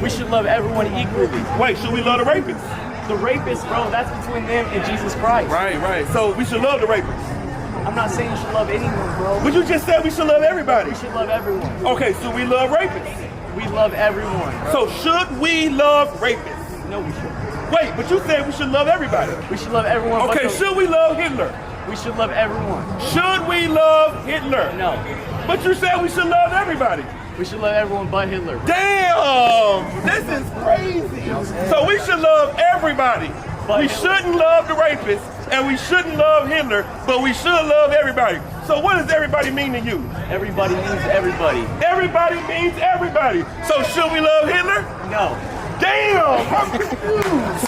We should love everyone equally. Wait, should we love the rapists? The rapists, bro, that's between them and Jesus Christ. Right. So we should love the rapists. I'm not saying you should love anyone, bro. But you just said we should love everybody. We should love everyone. Okay, so we love rapists. We love everyone, bro. So should we love rapists? No, we shouldn't. Wait, but you said we should love everybody. We should love everyone. Okay, should we love Hitler? We should love everyone. Should we love Hitler? No. But you said we should love everybody. We should love everyone but Hitler. Damn, this is crazy. So we should love everybody. But we shouldn't love the rapists, and we shouldn't love Hitler, but we should love everybody. So what does everybody mean to you? Everybody means everybody. Everybody means everybody. So should we love Hitler? No. Damn, I'm confused.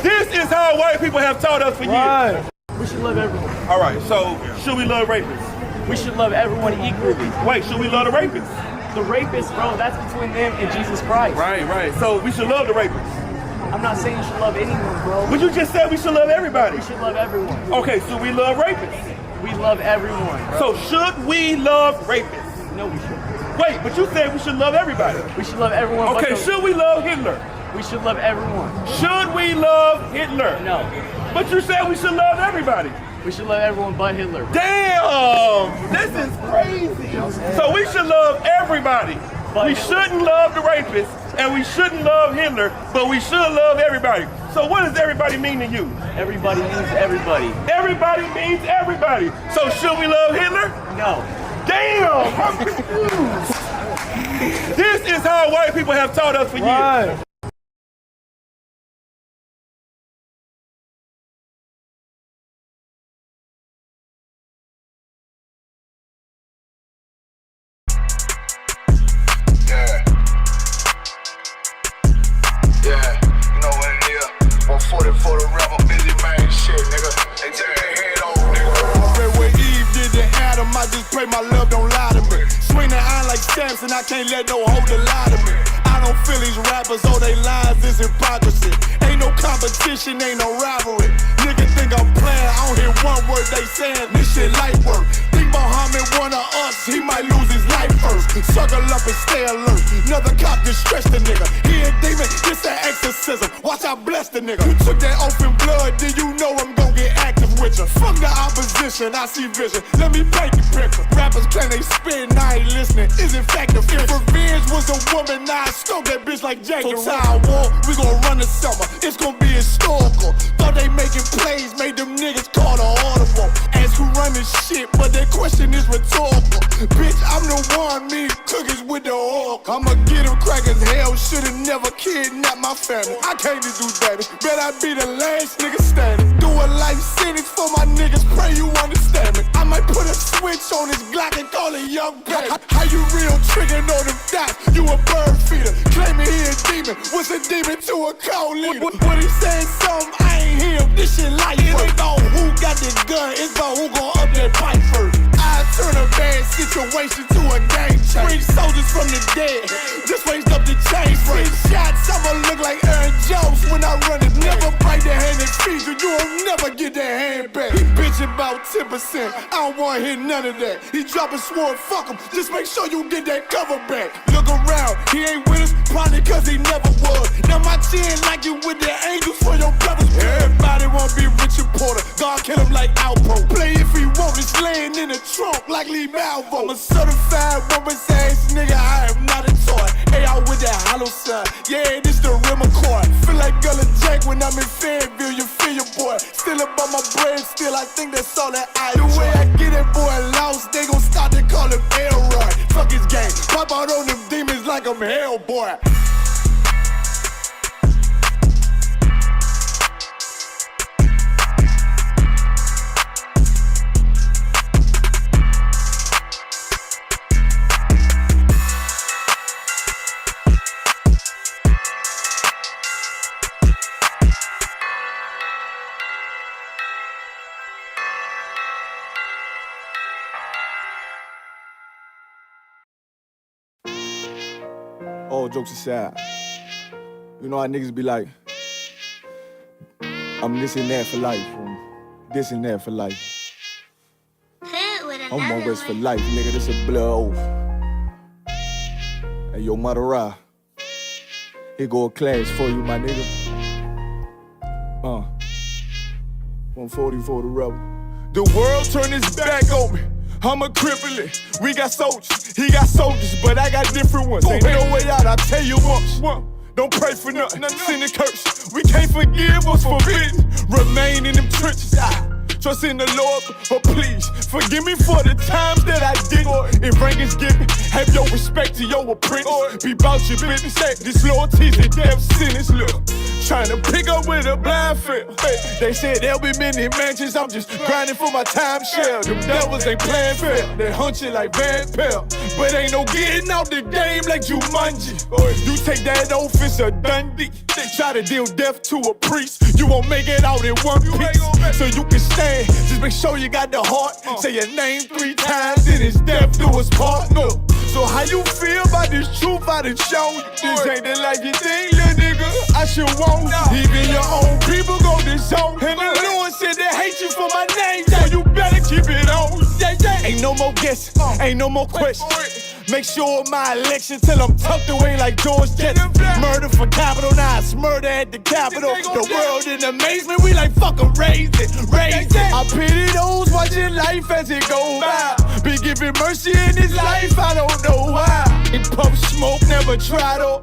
This is how white people have taught us for years. We should love everyone. All right, so should we love rapists? We should love everyone equally. Wait, should we love the rapists? The rapists, bro, that's between them and Jesus Christ. Right. So we should love the rapists. I'm not saying you should love anyone, bro. But you just said we should love everybody. We should love everyone. Okay, so we love rapists. We love everyone, bro. So should we love rapists? No, we shouldn't. Wait, but you said we should love everybody. We should love everyone. Okay, should we love Hitler? We should love everyone. Should we love Hitler? No. But you said we should love everybody. We should love everyone but Hitler. Damn, this is crazy. So we should love everybody. We shouldn't love the rapists, and we shouldn't love Hitler, but we should love everybody. So what does everybody mean to you? Everybody means everybody. Everybody means everybody. So should we love Hitler? No. Damn, I'm confused. This is how white people have taught us for years. And I can't let no hoe lie to me. I don't feel these rappers, all they lies is hypocrisy. Ain't no competition, ain't no rivalry. Nigga think I'm playing, I don't hear one word they saying. This shit light work. Think Muhammad one of us, he might lose his life first. Circle up and stay alert. Another cop just stretch the nigga. He a demon, this an exorcism. Watch I bless the nigga. You took that open blood, then you know I'm gon' get active with you. Fuck the opposition, I see vision. Let me paint the picture. Rappers claim they spit and I ain't listening. Is it fact if revenge was a woman, now I stroke that bitch like Jackie. So time war, we gon' run the summer. It's gon' be historical. Thought they making plays, made them niggas call the audible. Ask who run this shit, but that question is rhetorical. Bitch, I'm the one, me cookies with the oil. I'ma get them crackers, hell, should've never kidnapped my family. I can't do that. Bet I be the last nigga standing. Do a life sentence for my niggas, pray you understand me. I might put a switch on this Glock and call it Young Baby. How you real trigger know them dots? You a bird feeder, claiming he a demon. What's a demon to a cold leader? What he saying something, I ain't hear him. This shit like it ain't about who got the gun, it's about who gon' up that pipe first. I turn a bad situation to a game changer. Bring soldiers from the dead, just raised up the chain. 6 shots, I'ma look like Aaron Jones when I run it. Never bite the hand that feeds you, you'll never get that hand back. He bitchin' about 10%, I don't wanna hear none of that. He dropping sword, fuck him, just make sure you get that cover back. Look around, he ain't with us, probably cause he never was. Now my chin like you with the angels for your brothers. Everybody wanna be Richard Porter, God kill him like Alpo. Play if he want, it's laying in the trunk like Lee Malvo. I'm a certified woman's ass nigga, I am not a toy. Hey, out with that hollow side, yeah, this the rim McCoy. Feel like Gullah Jack when I'm in Fayetteville, you feel your boy. Still up on my brain, still I think that's all that I do. The way I get that boy lost, they gon' start to call him Elroy. Fuck his game, pop out on them demons like I'm Hellboy. All jokes aside, you know how niggas be like, I'm this and that for life, this and that for life. I'm on West for life, nigga, this a blood oath. Hey, yo, Madara, Here go a class for you, my nigga. 140 for the rebel. The world turned its back on me. I'm a cripple. We got soldiers, he got soldiers, but I got different ones. Ain't no way out, I tell you once. Don't pray for nothing, sin and curse. We can't forgive what's forbidden. Remain in them trenches. Trust in the Lord, but please forgive me for the times that I didn't. If rank is given, have your respect to your apprentice. Be about your business. This loyalty's a death sentence. Look, trying to pick up with a blind field. They said there'll be many mansions. I'm just grinding for my time share. Them devils ain't playing fair. They hunt you like Van Pelt, but ain't no getting out the game like Jumanji. You take that oath, it's a Dundee. Try to deal death to a priest, you won't make it out in one piece. So you can stand, just make sure you got the heart. Say your name 3 times, then it's death do us part. No. So how you feel about this truth I done shown you? This ain't the life you think, little nigga. I should want. Even your own people go disown. And the Lord said they hate you for my name, so you better keep it on. Ain't no more guessing, ain't no more questions. Make sure my election till I'm tucked away like George Jetson. Murder for capital, now it's murder at the Capitol. The world in amazement, we like fuck 'em, raise it, raise it. I pity those watching life as it go by. Be giving mercy in this life, I don't know why. In puff smoke, never try to.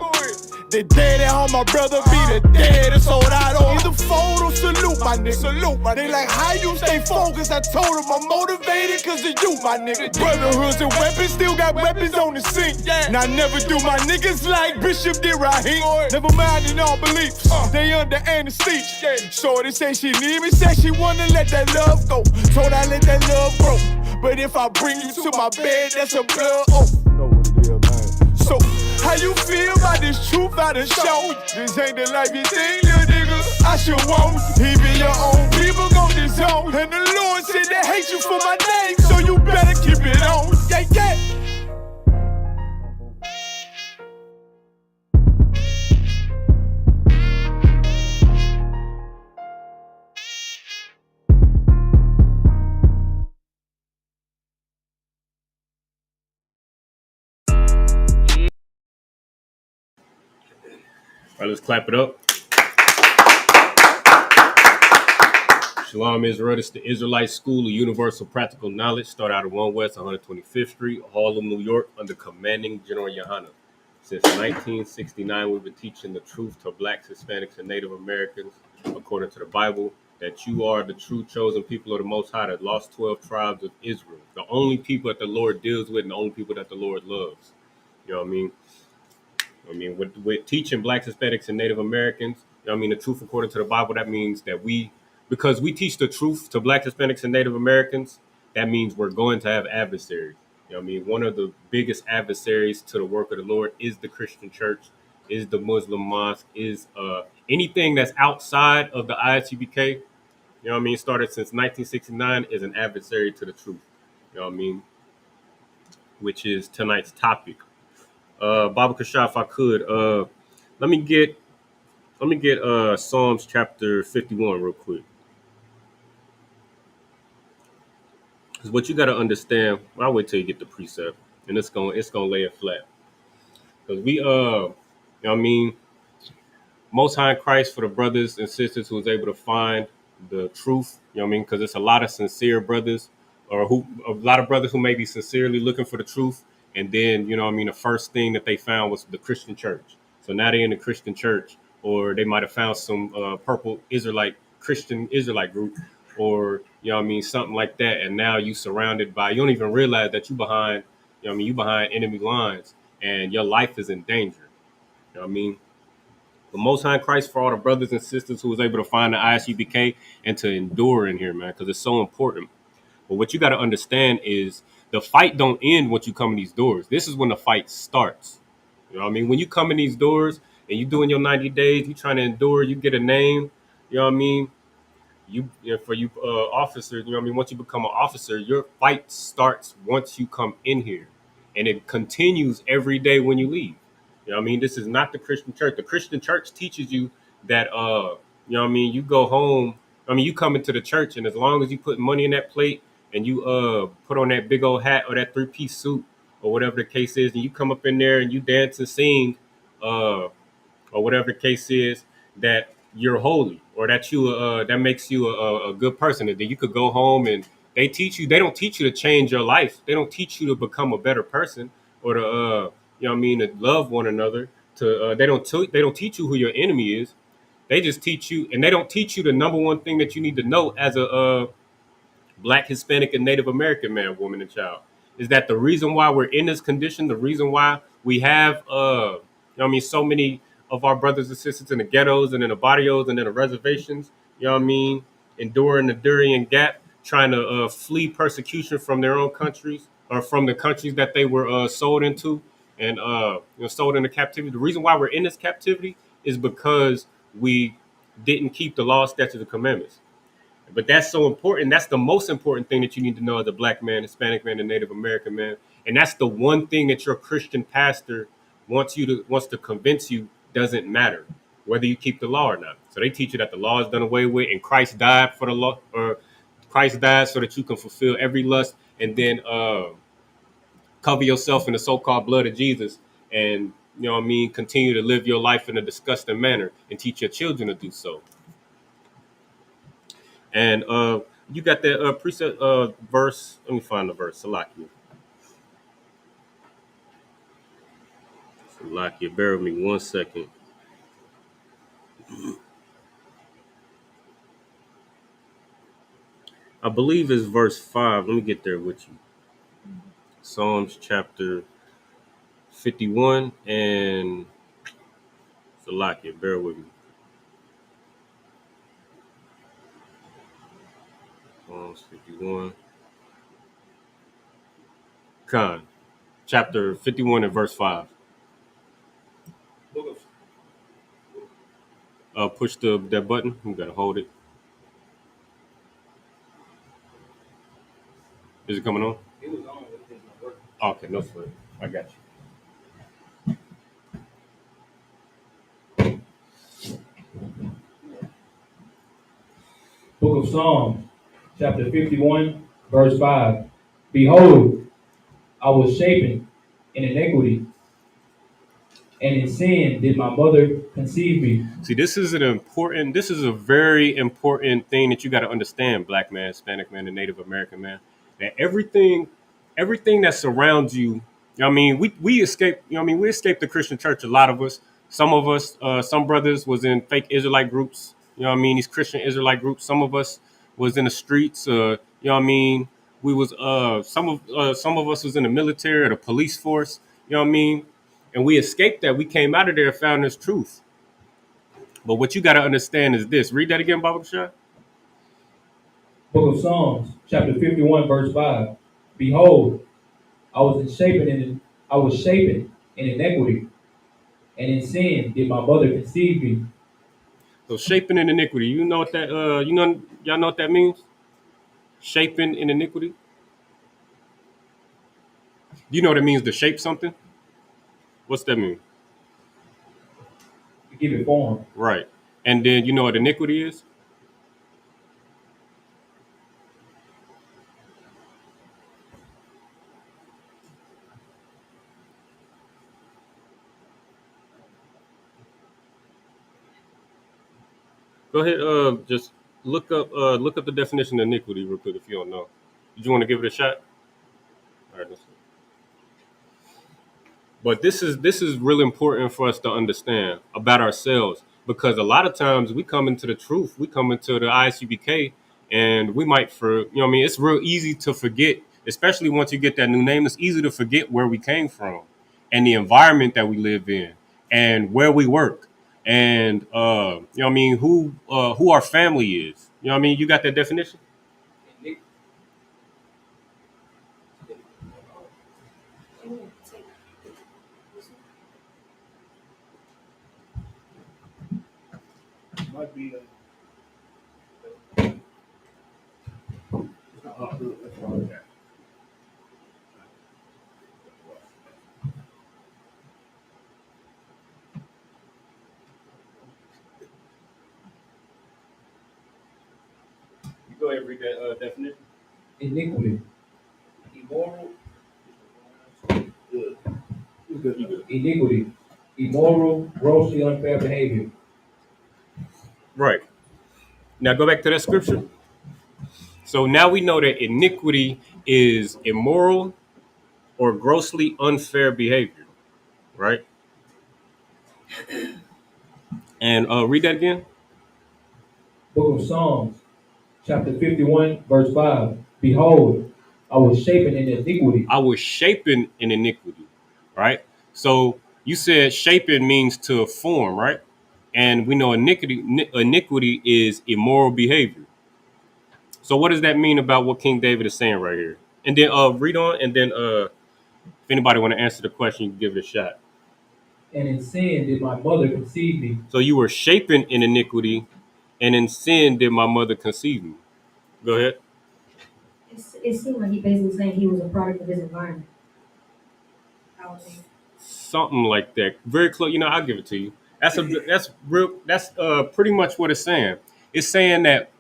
The dead at home, my brother be the dead, it's all I don't. Either fold or salute, my nigga. Salute, my nigga. They like, how you stay focused? I told them I'm motivated cause of you, my nigga. Brotherhoods and weapons, still got weapons on the scene. And I never do my niggas like Bishop did Raheem. Never mind in all beliefs, they under anesthesia. Shorty say she need me, said she wanna let that love go. Told I let that love grow. But if I bring you to my bed, that's a blood oath. Know what it is, man. So, how you feel about this truth I done shown you? This ain't the life you think, little nigga. I should want. Even your own people gon' disown. And the Lord said they hate you for my name, so you better keep it on. Yeah, yeah. All right, let's clap it up. Shalom Israel. It's the Israelite School of Universal Practical Knowledge. Start out at 1 West 125th Street, Harlem, New York, under commanding General Yohana. Since 1969, we've been teaching the truth to blacks, Hispanics, and Native Americans, according to the Bible, that you are the true chosen people of the Most High, the lost 12 tribes of Israel, the only people that the Lord deals with and the only people that the Lord loves. You know what I mean? With teaching blacks, Hispanics, and Native Americans, you know what I mean, the truth according to the Bible, that means that because we teach the truth to blacks, Hispanics, and Native Americans, that means we're going to have adversaries. You know what I mean? One of the biggest adversaries to the work of the Lord is the Christian church, is the Muslim mosque, is anything that's outside of the ISUPK, you know what I mean, started since 1969, is an adversary to the truth. You know what I mean? Which is tonight's topic. Baba Kasha, if I could, let me get Psalms chapter 51 real quick. Because what you got to understand, I'll wait till you get the precept, and it's gonna lay it flat. Because you know what I mean, Most High in Christ for the brothers and sisters who was able to find the truth. You know what I mean? Because it's a lot of sincere brothers, or a lot of brothers who may be sincerely looking for the truth. And then, you know what I mean, the first thing that they found was the Christian church. So now they're in the Christian church, or they might have found some purple Christian Israelite group, or, you know what I mean, something like that. And now you surrounded by, you don't even realize that you behind, you know what I mean, you behind enemy lines and your life is in danger. You know what I mean? The Most High in Christ for all the brothers and sisters who was able to find the ISUPK and to endure in here, man, because it's so important. But what you got to understand is the fight don't end once you come in these doors. This is when the fight starts. You know what I mean? When you come in these doors and you doing your 90 days, you trying to endure, you get a name, you know what I mean? For you officers, you know what I mean? Once you become an officer, your fight starts once you come in here. And it continues every day when you leave. You know what I mean? This is not the Christian church. The Christian church teaches you that, you know what I mean? You go home. I mean, you come into the church, and as long as you put money in that plate and you put on that big old hat or that 3-piece suit or whatever the case is, and you come up in there and you dance and sing, or whatever the case is, that you're holy or that you that makes you a good person. And then you could go home and they don't teach you to change your life. They don't teach you to become a better person or to you know what I mean, to love one another. To they don't teach you who your enemy is. They just teach you, and they don't teach you the number one thing that you need to know as a Black, Hispanic, and Native American man, woman, and child, is that the reason why we're in this condition, the reason why we have, you know what I mean, so many of our brothers and sisters in the ghettos and in the barrios and in the reservations, you know what I mean, enduring the Darien Gap, trying to flee persecution from their own countries or from the countries that they were sold into and you know, sold into captivity. The reason why we're in this captivity is because we didn't keep the law, statutes, and commandments. But that's so important. That's the most important thing that you need to know as a Black man, Hispanic man, and Native American man. And that's the one thing that your Christian pastor wants to convince you doesn't matter whether you keep the law or not. So they teach you that the law is done away with, and Christ died for the law, or Christ died so that you can fulfill every lust, and then cover yourself in the so-called blood of Jesus, and you know what I mean, continue to live your life in a disgusting manner, and teach your children to do so. And you got that precept verse. Let me find the verse. Salakia. Salakia. Bear with me 1 second. I believe it's verse 5. Let me get there with you. Psalms chapter 51 and Salakia. Bear with me. Psalms 51. Khan. Chapter 51 and verse 5. Push that button. You gotta hold it. Is it coming on? It was on. Okay, no sweat. I got you. Book of Psalms, chapter 51, verse 5. Behold, I was shapen in iniquity, and in sin did my mother conceive me. See, this is a very important thing that you got to understand, Black man, Hispanic man, and Native American man. That everything that surrounds you, you know what I mean, we escaped, you know what I mean, we escaped the Christian church, a lot of us. Some of us, some brothers was in fake Israelite groups, you know what I mean, these Christian Israelite groups. Some of us was in the streets, you know what I mean, we was some of us was in the military or the police force, you know what I mean, and we escaped that. We came out of there and found this truth. But what you got to understand is this. Read that again, Baba Shah. Book of Psalms, chapter 51, verse 5. Behold, I was shapen in iniquity, and in sin did my mother conceive me. So shaping in iniquity. You know what that y'all know what that means? Shaping in iniquity. You know what it means to shape something? What's that mean? To give it form. Right. And then you know what iniquity is? Go ahead, just look up the definition of iniquity real quick if you don't know. Did you want to give it a shot? All right, let's see. But this is really important for us to understand about ourselves, because a lot of times we come into the truth, we come into the ISUPK, and we might, for you know what I mean, it's real easy to forget, especially once you get that new name. It's easy to forget where we came from and the environment that we live in and where we work and you know what I mean, who our family is. You know what I mean? You got that definition? Might be You go ahead and read that definition. Iniquity. Immoral. Iniquity. immoral, grossly unfair behavior. Right. Now go back to that scripture. So now we know that iniquity is immoral or grossly unfair behavior, right? And read that again. Book of Psalms, chapter 51, verse 5. Behold, I was shapen in iniquity. I was shapen in iniquity, right? So you said shapen means to form, right? And we know iniquity is immoral behavior. So what does that mean about what King David is saying right here? And then read on, and then if anybody want to answer the question, you can give it a shot. And in sin did my mother conceive me. So you were shapen in iniquity, and in sin did my mother conceive me. Go ahead. It seemed like he basically saying he was a product of his environment. I would think. Something like that. Very close. You know, I'll give it to you. That's real. That's pretty much what it's saying. It's saying that.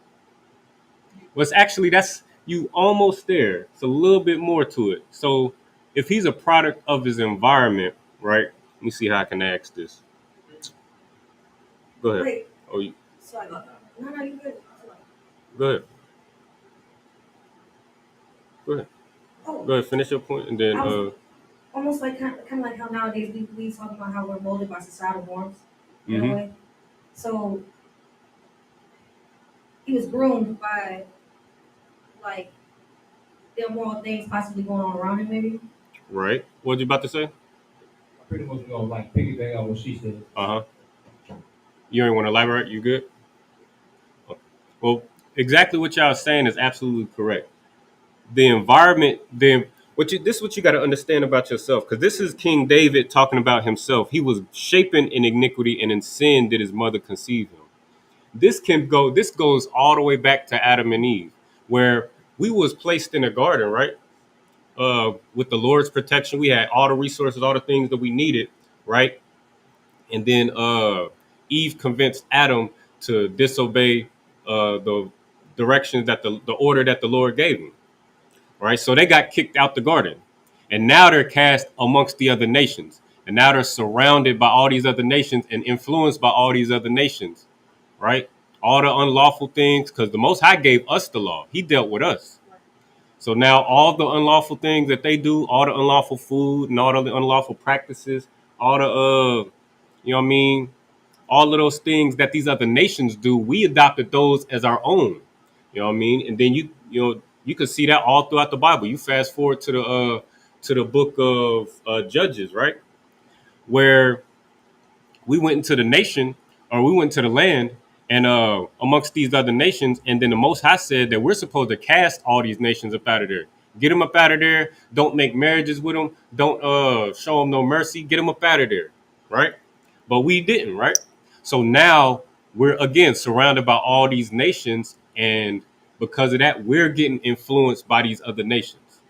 Well, it's actually that's you almost there. It's a little bit more to it. So if he's a product of his environment, right? Let me see how I can ask this. Go ahead. Wait, Oh, you, sorry. No, you good. go ahead. Go ahead. Oh, Go ahead. Finish your point, and then I was almost like kind of like how nowadays we talk about how we're molded by societal norms in a way. So he was groomed by like the immoral things possibly going on around him, maybe. right. What you about to say? I pretty much gonna like piggyback on what she said. Uh huh. You ain't want to elaborate. You good? Well, exactly what y'all saying is absolutely correct. The environment, this is what you got to understand about yourself, because this is King David talking about himself. He was shapen in iniquity, and in sin did his mother conceive him. This goes all the way back to Adam and Eve, where we was placed in a garden, right? With the Lord's protection, we had all the resources, all the things that we needed, right? And then Eve convinced Adam to disobey the directions that the order that the Lord gave him, right? So they got kicked out the garden, and now they're cast amongst the other nations, and now they're surrounded by all these other nations and influenced by all these other nations, right? All the unlawful things, because the Most High gave us the law. He dealt with us. So now all the unlawful things that they do, all the unlawful food and all the unlawful practices, all the you know what I mean, all of those things that these other nations do, we adopted those as our own. You know what I mean? And then you can see that all throughout the Bible. You fast forward to the book of Judges, right? Where we went into the nation, or we went to the land, and amongst these other nations, and then the Most High said that we're supposed to cast all these nations up out of there. Get them up out of there. Don't make marriages with them. Don't show them no mercy. Get them up out of there, right? But we didn't, right? So now we're again surrounded by all these nations, and because of that, we're getting influenced by these other nations,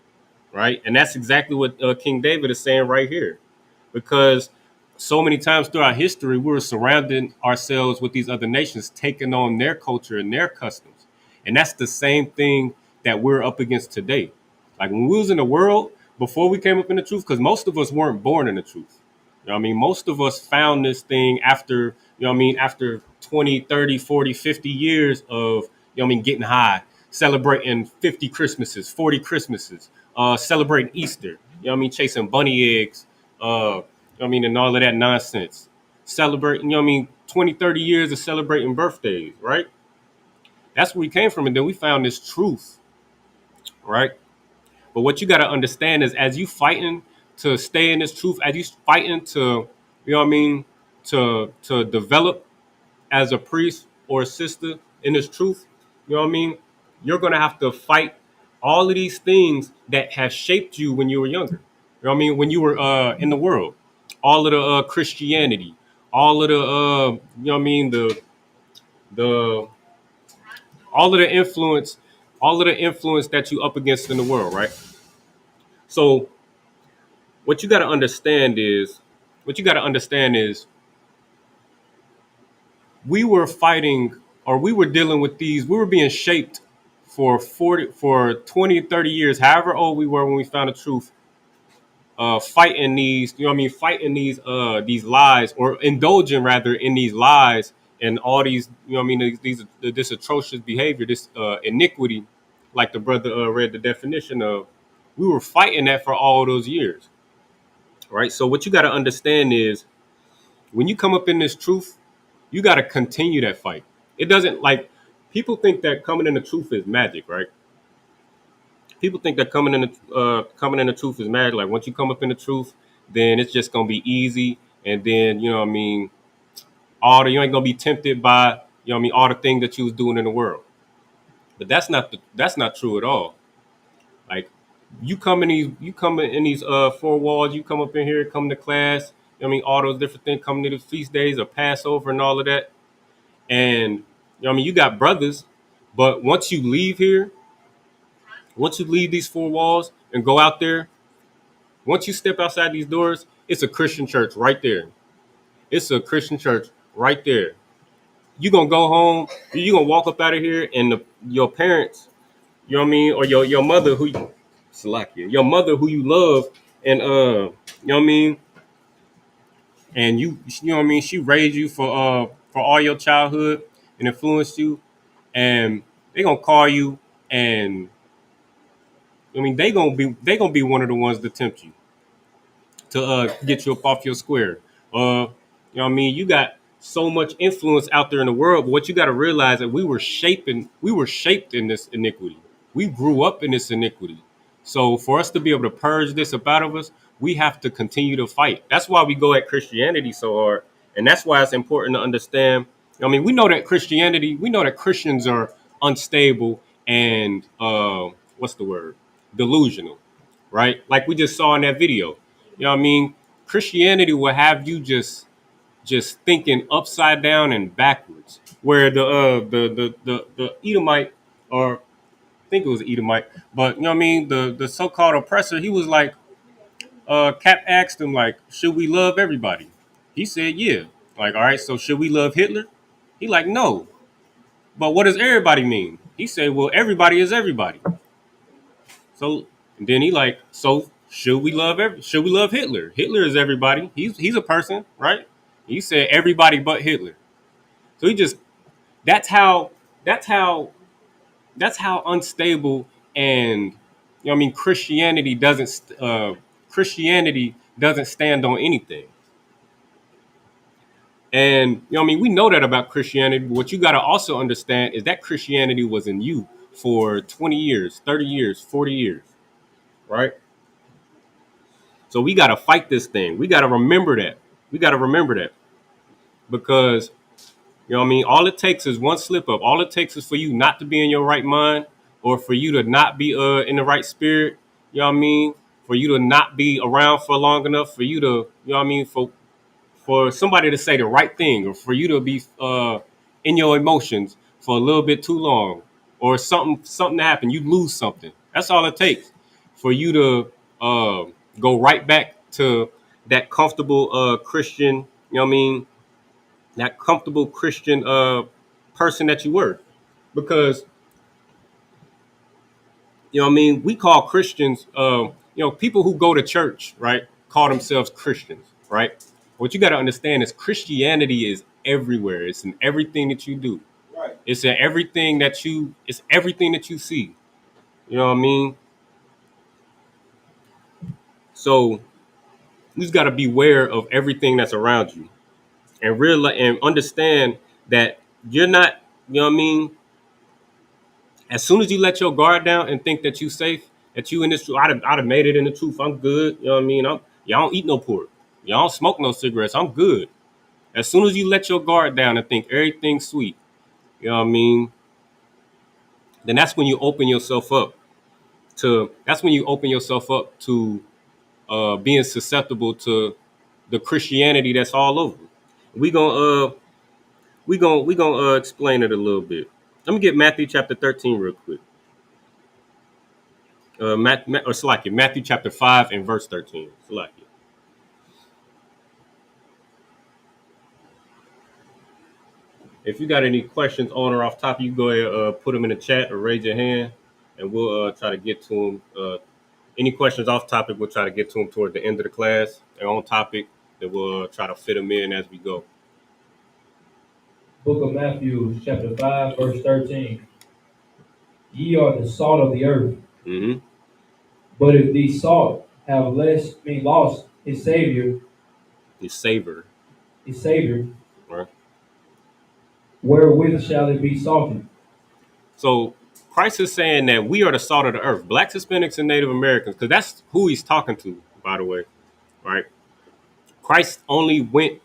right? And that's exactly what King David is saying right here, because so many times throughout history, we were surrounding ourselves with these other nations, taking on their culture and their customs. And that's the same thing that we're up against today. Like when we was in the world, before we came up in the truth, because most of us weren't born in the truth. You know what I mean? Most of us found this thing after, you know what I mean, after 20, 30, 40, 50 years of, you know what I mean, getting high, celebrating 50 Christmases, 40 Christmases, celebrating Easter, you know what I mean, chasing bunny eggs, you know what I mean, and all of that nonsense. Celebrating, you know what I mean, 20, 30 years of celebrating birthdays, right? That's where we came from. And then we found this truth, right? But what you got to understand is as you fighting to stay in this truth, as you fighting to, you know what I mean, to develop as a priest or a sister in this truth, you know what I mean, you're going to have to fight all of these things that have shaped you when you were younger. You know what I mean? When you were in the world, all of the Christianity, all of the, you know what I mean, the all of the influence that you up against in the world, right? So what you got to understand is, we were fighting, or we were dealing with these, we were being shaped for 20, 30 years, however old we were when we found the truth. fighting these, you know what I mean, fighting these lies, or indulging rather in these lies and all these, you know what I mean, this atrocious behavior, this iniquity, like the brother read the definition of. We were fighting that for all those years, right? So what you got to understand is when you come up in this truth, you got to continue that fight. It doesn't, like, people think that coming in the truth is magic, right? People think that coming in the truth is magic. Like once you come up in the truth, then it's just gonna be easy, and then you know what I mean, you ain't gonna be tempted by, you know what I mean, all the things that you was doing in the world. But that's not true at all. Like you come in these four walls, you come up in here, come to class, you know what I mean, all those different things, come to the feast days of Passover and all of that. And you know what I mean, you got brothers, but once you leave here, once you leave these four walls and go out there, once you step outside these doors, it's a Christian church right there. It's a Christian church right there. You're going to go home, you're going to walk up out of here, and your parents, you know what I mean, or your mother your mother who you love, and, you know what I mean, and you know what I mean, she raised you for all your childhood and influenced you, and they're going to call you, and, I mean, they gonna be one of the ones to tempt you to get you up off your square. You know what I mean? You got so much influence out there in the world, but what you got to realize that we were shaped in this iniquity. We grew up in this iniquity. So for us to be able to purge this up out of us, we have to continue to fight. That's why we go at Christianity so hard, and that's why it's important to understand. I mean, we know that Christians are unstable and what's the word? Delusional, right? Like we just saw in that video. You know what I mean? Christianity will have you just thinking upside down and backwards. Where the Edomite, or I think it was Edomite, but you know what I mean, the so-called oppressor, he was like, Cap asked him like, should we love everybody? He said, yeah. Like, all right, so should we love Hitler? He like, no. But what does everybody mean? He said, well, everybody is everybody. So and then he like, so should we love Hitler? Hitler is everybody. He's a person, right? He said everybody but Hitler. So he just that's how that's how that's how unstable, and you know what I mean, Christianity doesn't stand on anything. And you know what I mean, we know that about Christianity, but what you got to also understand is that Christianity was in you for 20 years, 30 years, 40 years, right? So we got to fight this thing. We got to remember that. Because, you know what I mean, all it takes is one slip up. All it takes is for you not to be in your right mind, or for you to not be in the right spirit. You know what I mean? For you to not be around for long enough, for you to, you know what I mean, for somebody to say the right thing, or for you to be in your emotions for a little bit too long, or something to happen, you lose something. That's all it takes for you to go right back to that comfortable Christian, you know what I mean, that comfortable Christian person that you were. Because, you know what I mean, we call Christians, you know, people who go to church, right, call themselves Christians, right? What you got to understand is Christianity is everywhere. It's in everything that you do. Right. It's everything that you see. You know what I mean? So you just got to beware of everything that's around you, and and understand that you're not, you know what I mean? As soon as you let your guard down and think that you safe, that you in this truth, I'd have made it in the truth. I'm good. You know what I mean? Y'all don't eat no pork. Y'all don't smoke no cigarettes. I'm good. As soon as you let your guard down and think everything's sweet, you know what I mean? Then that's when you open yourself up to being susceptible to the Christianity that's all over. We gonna explain it a little bit. Let me get Matthew chapter 13 real quick. Matthew chapter 5 and verse 13. Salakia. If you got any questions on or off topic, you go ahead, put them in the chat or raise your hand, and we'll try to get to them Any questions off topic, we'll try to get to them toward the end of the class. They're on topic, then we'll try to fit them in as we go. Book of Matthew, chapter 5, verse 13. Ye are the salt of the earth. Mm-hmm. But if the salt have lost his savior, His savor. Right. Wherewith shall it be salted? So Christ is saying that we are the salt of the earth, Blacks, Hispanics, and Native Americans, because that's who he's talking to, by the way, right? Christ only went.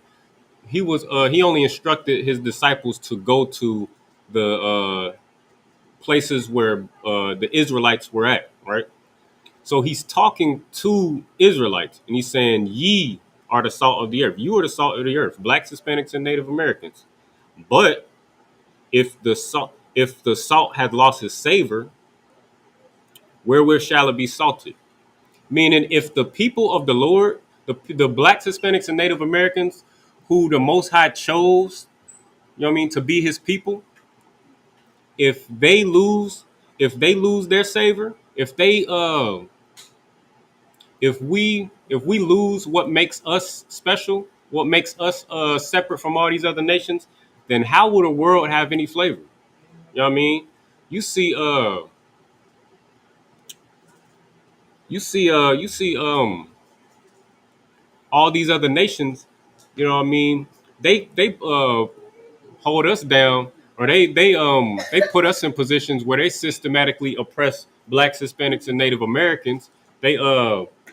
He only instructed his disciples to go to the places where the Israelites were at, right? So he's talking to Israelites, and he's saying, "Ye are the salt of the earth. You are the salt of the earth, Blacks, Hispanics, and Native Americans. But if the salt had lost its savor, wherewith shall it be salted?" Meaning, if the people of the Lord, the Blacks, Hispanics, and Native Americans, who the Most High chose, you know what I mean, to be His people, if they lose their savor, if we lose what makes us special, what makes us separate from all these other nations, then how would the world have any flavor? You know what I mean? You see all these other nations, you know what I mean? They hold us down, or they put us in positions where they systematically oppress Blacks, Hispanics, and Native Americans. They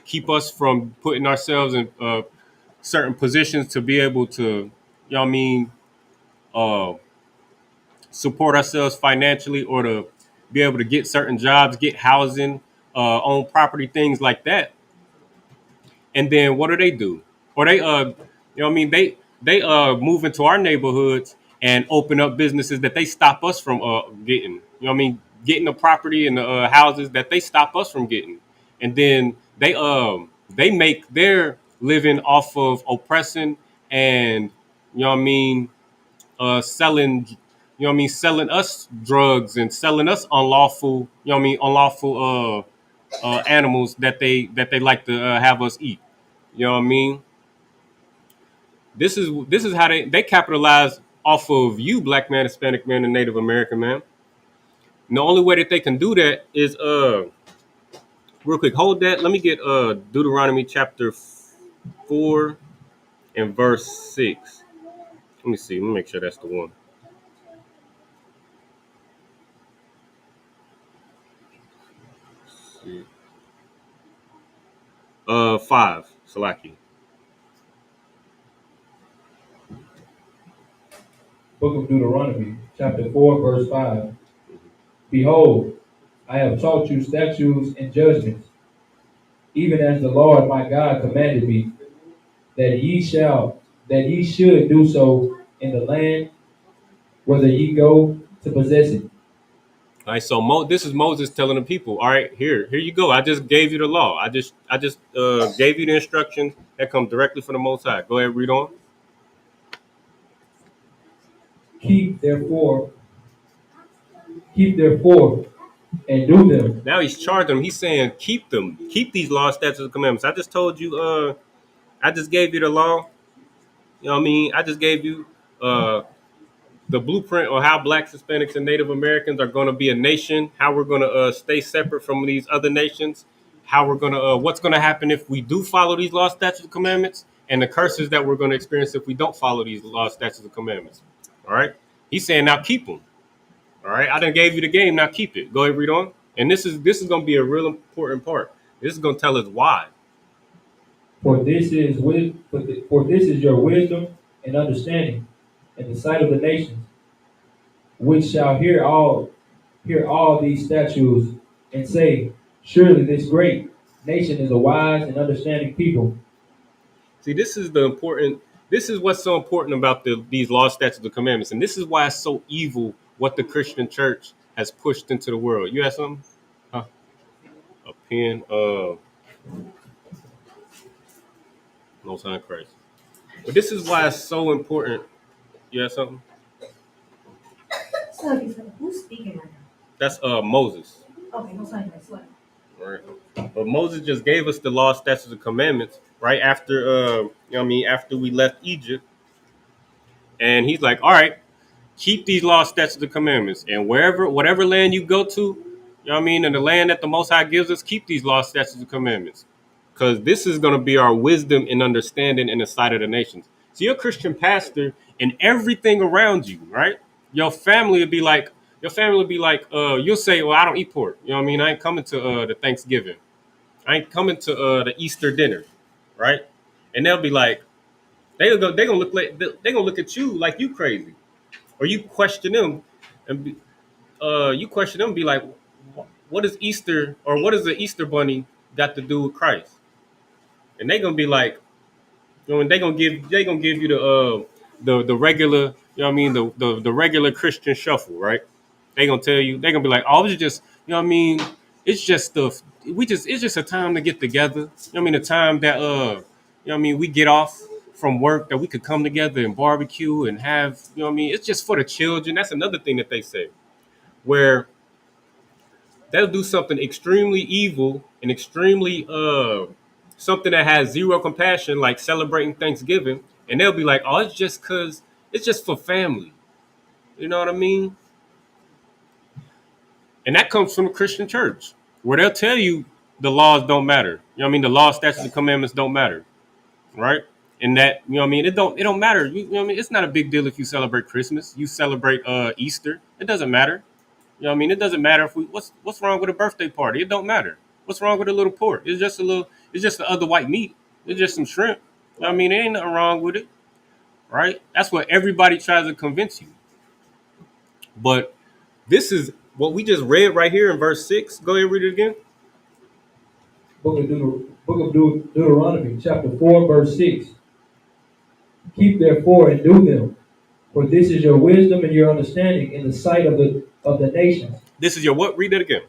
keep us from putting ourselves in certain positions to be able to, you know what I mean, uh, support ourselves financially, or to be able to get certain jobs, get housing, own property, things like that. And then what do? Or they you know what I mean, they move into our neighborhoods and open up businesses that they stop us from getting. You know what I mean? Getting the property and the houses that they stop us from getting. And then they make their living off of oppressing and, you know what I mean, selling, you know what I mean, selling us drugs and selling us unlawful, you know what I mean, unlawful animals that they like to have us eat. You know what I mean? This is how they capitalize off of you, Black man, Hispanic man, and Native American man. And the only way that they can do that is real quick, hold that. Let me get Deuteronomy chapter 4 and verse 6. Let me see. Let me make sure that's the one. Let's see. 5, Salaki. Book of Deuteronomy, chapter 4, verse 5. Behold, I have taught you statutes and judgments, even as the Lord my God commanded me, that ye should do so in the land whither ye go to possess it. All right, so this is Moses telling the people, all right, here you go. I just gave you the law. I just gave you the instructions that come directly from the Most High. Go ahead, read on. Keep therefore and do them. Now he's charging them. He's saying, keep them. Keep these laws, statutes, and commandments. I just told you, I just gave you the law. You know what I mean? I just gave you the blueprint on how Blacks, Hispanics, and Native Americans are going to be a nation, how we're going to stay separate from these other nations, how we're going to, what's going to happen if we do follow these laws, statutes, and commandments, and the curses that we're going to experience if we don't follow these laws, statutes, and commandments. All right? He's saying, now keep them. All right? I done gave you the game, now keep it. Go ahead, read on. And this is going to be a real important part. This is going to tell us why. For this is your wisdom and understanding in the sight of the nations, which shall hear all these statutes and say, surely this great nation is a wise and understanding people. See, this is what's so important about these laws, statutes, and commandments. And this is why it's so evil what the Christian church has pushed into the world. You have something? Huh? A pen? No time Christ. But this is why it's so important. You have something? So, who's speaking right now? That's Moses. Okay, no sign of sweat. Right. But Moses just gave us the law, statutes, and commandments right after after we left Egypt. And he's like, all right, keep these law, statutes, and commandments. And whatever land you go to, and the land that the Most High gives us, keep these law, statutes, and commandments. Because this is going to be our wisdom and understanding in the sight of the nations. So you're a Christian pastor and everything around you, right? Your family would be like, you'll say, well, I don't eat pork. You know what I mean? I ain't coming to the Thanksgiving. I ain't coming to the Easter dinner, right? And they'll be like, they gonna look at you like you crazy, or you question them, and be like, what is Easter, or what does the Easter bunny got to do with Christ? And they gonna be like, they gonna give you the regular, the regular Christian shuffle, right? They gonna tell you, they gonna be like, oh, it's just, it's just stuff. It's just a time to get together. A time that we get off from work, that we could come together and barbecue and have, it's just for the children. That's another thing that they say, where they'll do something extremely evil and extremely something that has zero compassion, like celebrating Thanksgiving, and they'll be like, oh, it's just for family. You know what I mean? And that comes from a Christian church, where they'll tell you the laws don't matter. The law, statutes, and commandments don't matter, right? And that, it don't matter. It's not a big deal if you celebrate Christmas, you celebrate Easter. It doesn't matter. It doesn't matter if what's wrong with a birthday party. It don't matter. What's wrong with a little pork? It's just the other white meat. It's just some shrimp. There ain't nothing wrong with it, right? That's what everybody tries to convince you. But this is what we just read right here in verse 6. Go ahead and read it again. Book of Deuteronomy, chapter 4, verse 6. Keep therefore and do them, for this is your wisdom and your understanding in the sight of the nations. This is your what? Read that again.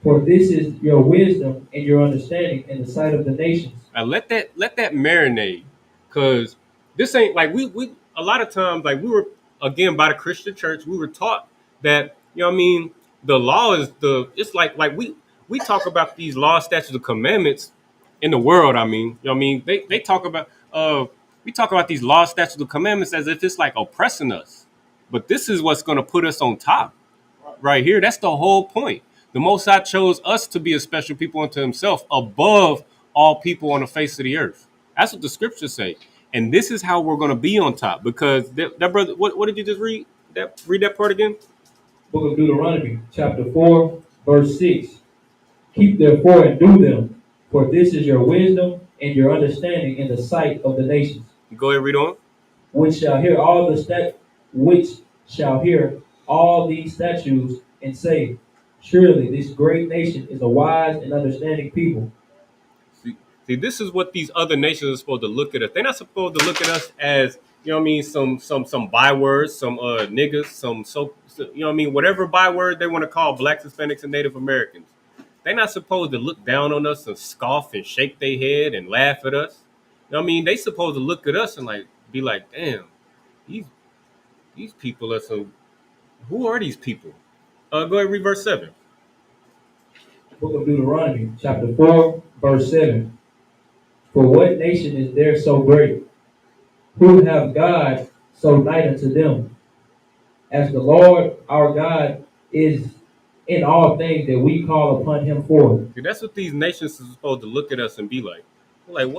For this is your wisdom and your understanding in the sight of the nations. Now let that marinate, because this ain't like we a lot of times, like, we were, again, by the Christian church, we were taught that, the law is it's like we talk about these law, statutes, and commandments in the world. They talk about we talk about these law, statutes, and commandments as if it's like oppressing us. But this is what's going to put us on top right here. That's the whole point. The Most High chose us to be a special people unto himself, above all people on the face of the earth. That's what the scriptures say. And this is how we're going to be on top, because that brother, what did you just read? Read that part again. Book of Deuteronomy, chapter 4, verse 6. Keep therefore and do them, for this is your wisdom and your understanding in the sight of the nations. Go ahead, read on. Which shall hear all these statutes and say, surely this great nation is a wise and understanding people. See, this is what these other nations are supposed to look at us. They're not supposed to look at us as, some bywords, some niggas, whatever byword they want to call blacks, Hispanics, and Native Americans. They're not supposed to look down on us and scoff and shake their head and laugh at us. They supposed to look at us and be like, damn, these people are some. Who are these people? Go ahead and read verse 7. Book of Deuteronomy, chapter 4, verse 7. For what nation is there so great, who have God so nigh unto them, as the Lord our God is in all things that we call upon him for? See, that's what these nations are supposed to look at us and be like. Like,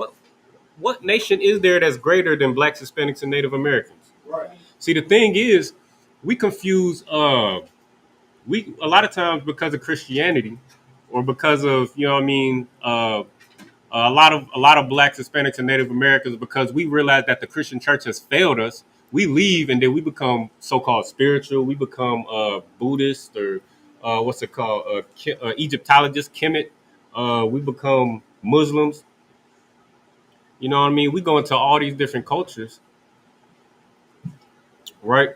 what nation is there that's greater than blacks, Hispanics, and Native Americans? Right. See, the thing is, we confuse a lot of times, because of Christianity, or because of a lot of blacks, Hispanics, and Native Americans, because we realize that the Christian church has failed us. We leave, and then we become so-called spiritual. We become Buddhist, or what's it called, Egyptologist, Kemet. We become Muslims. You know what I mean? We go into all these different cultures, right?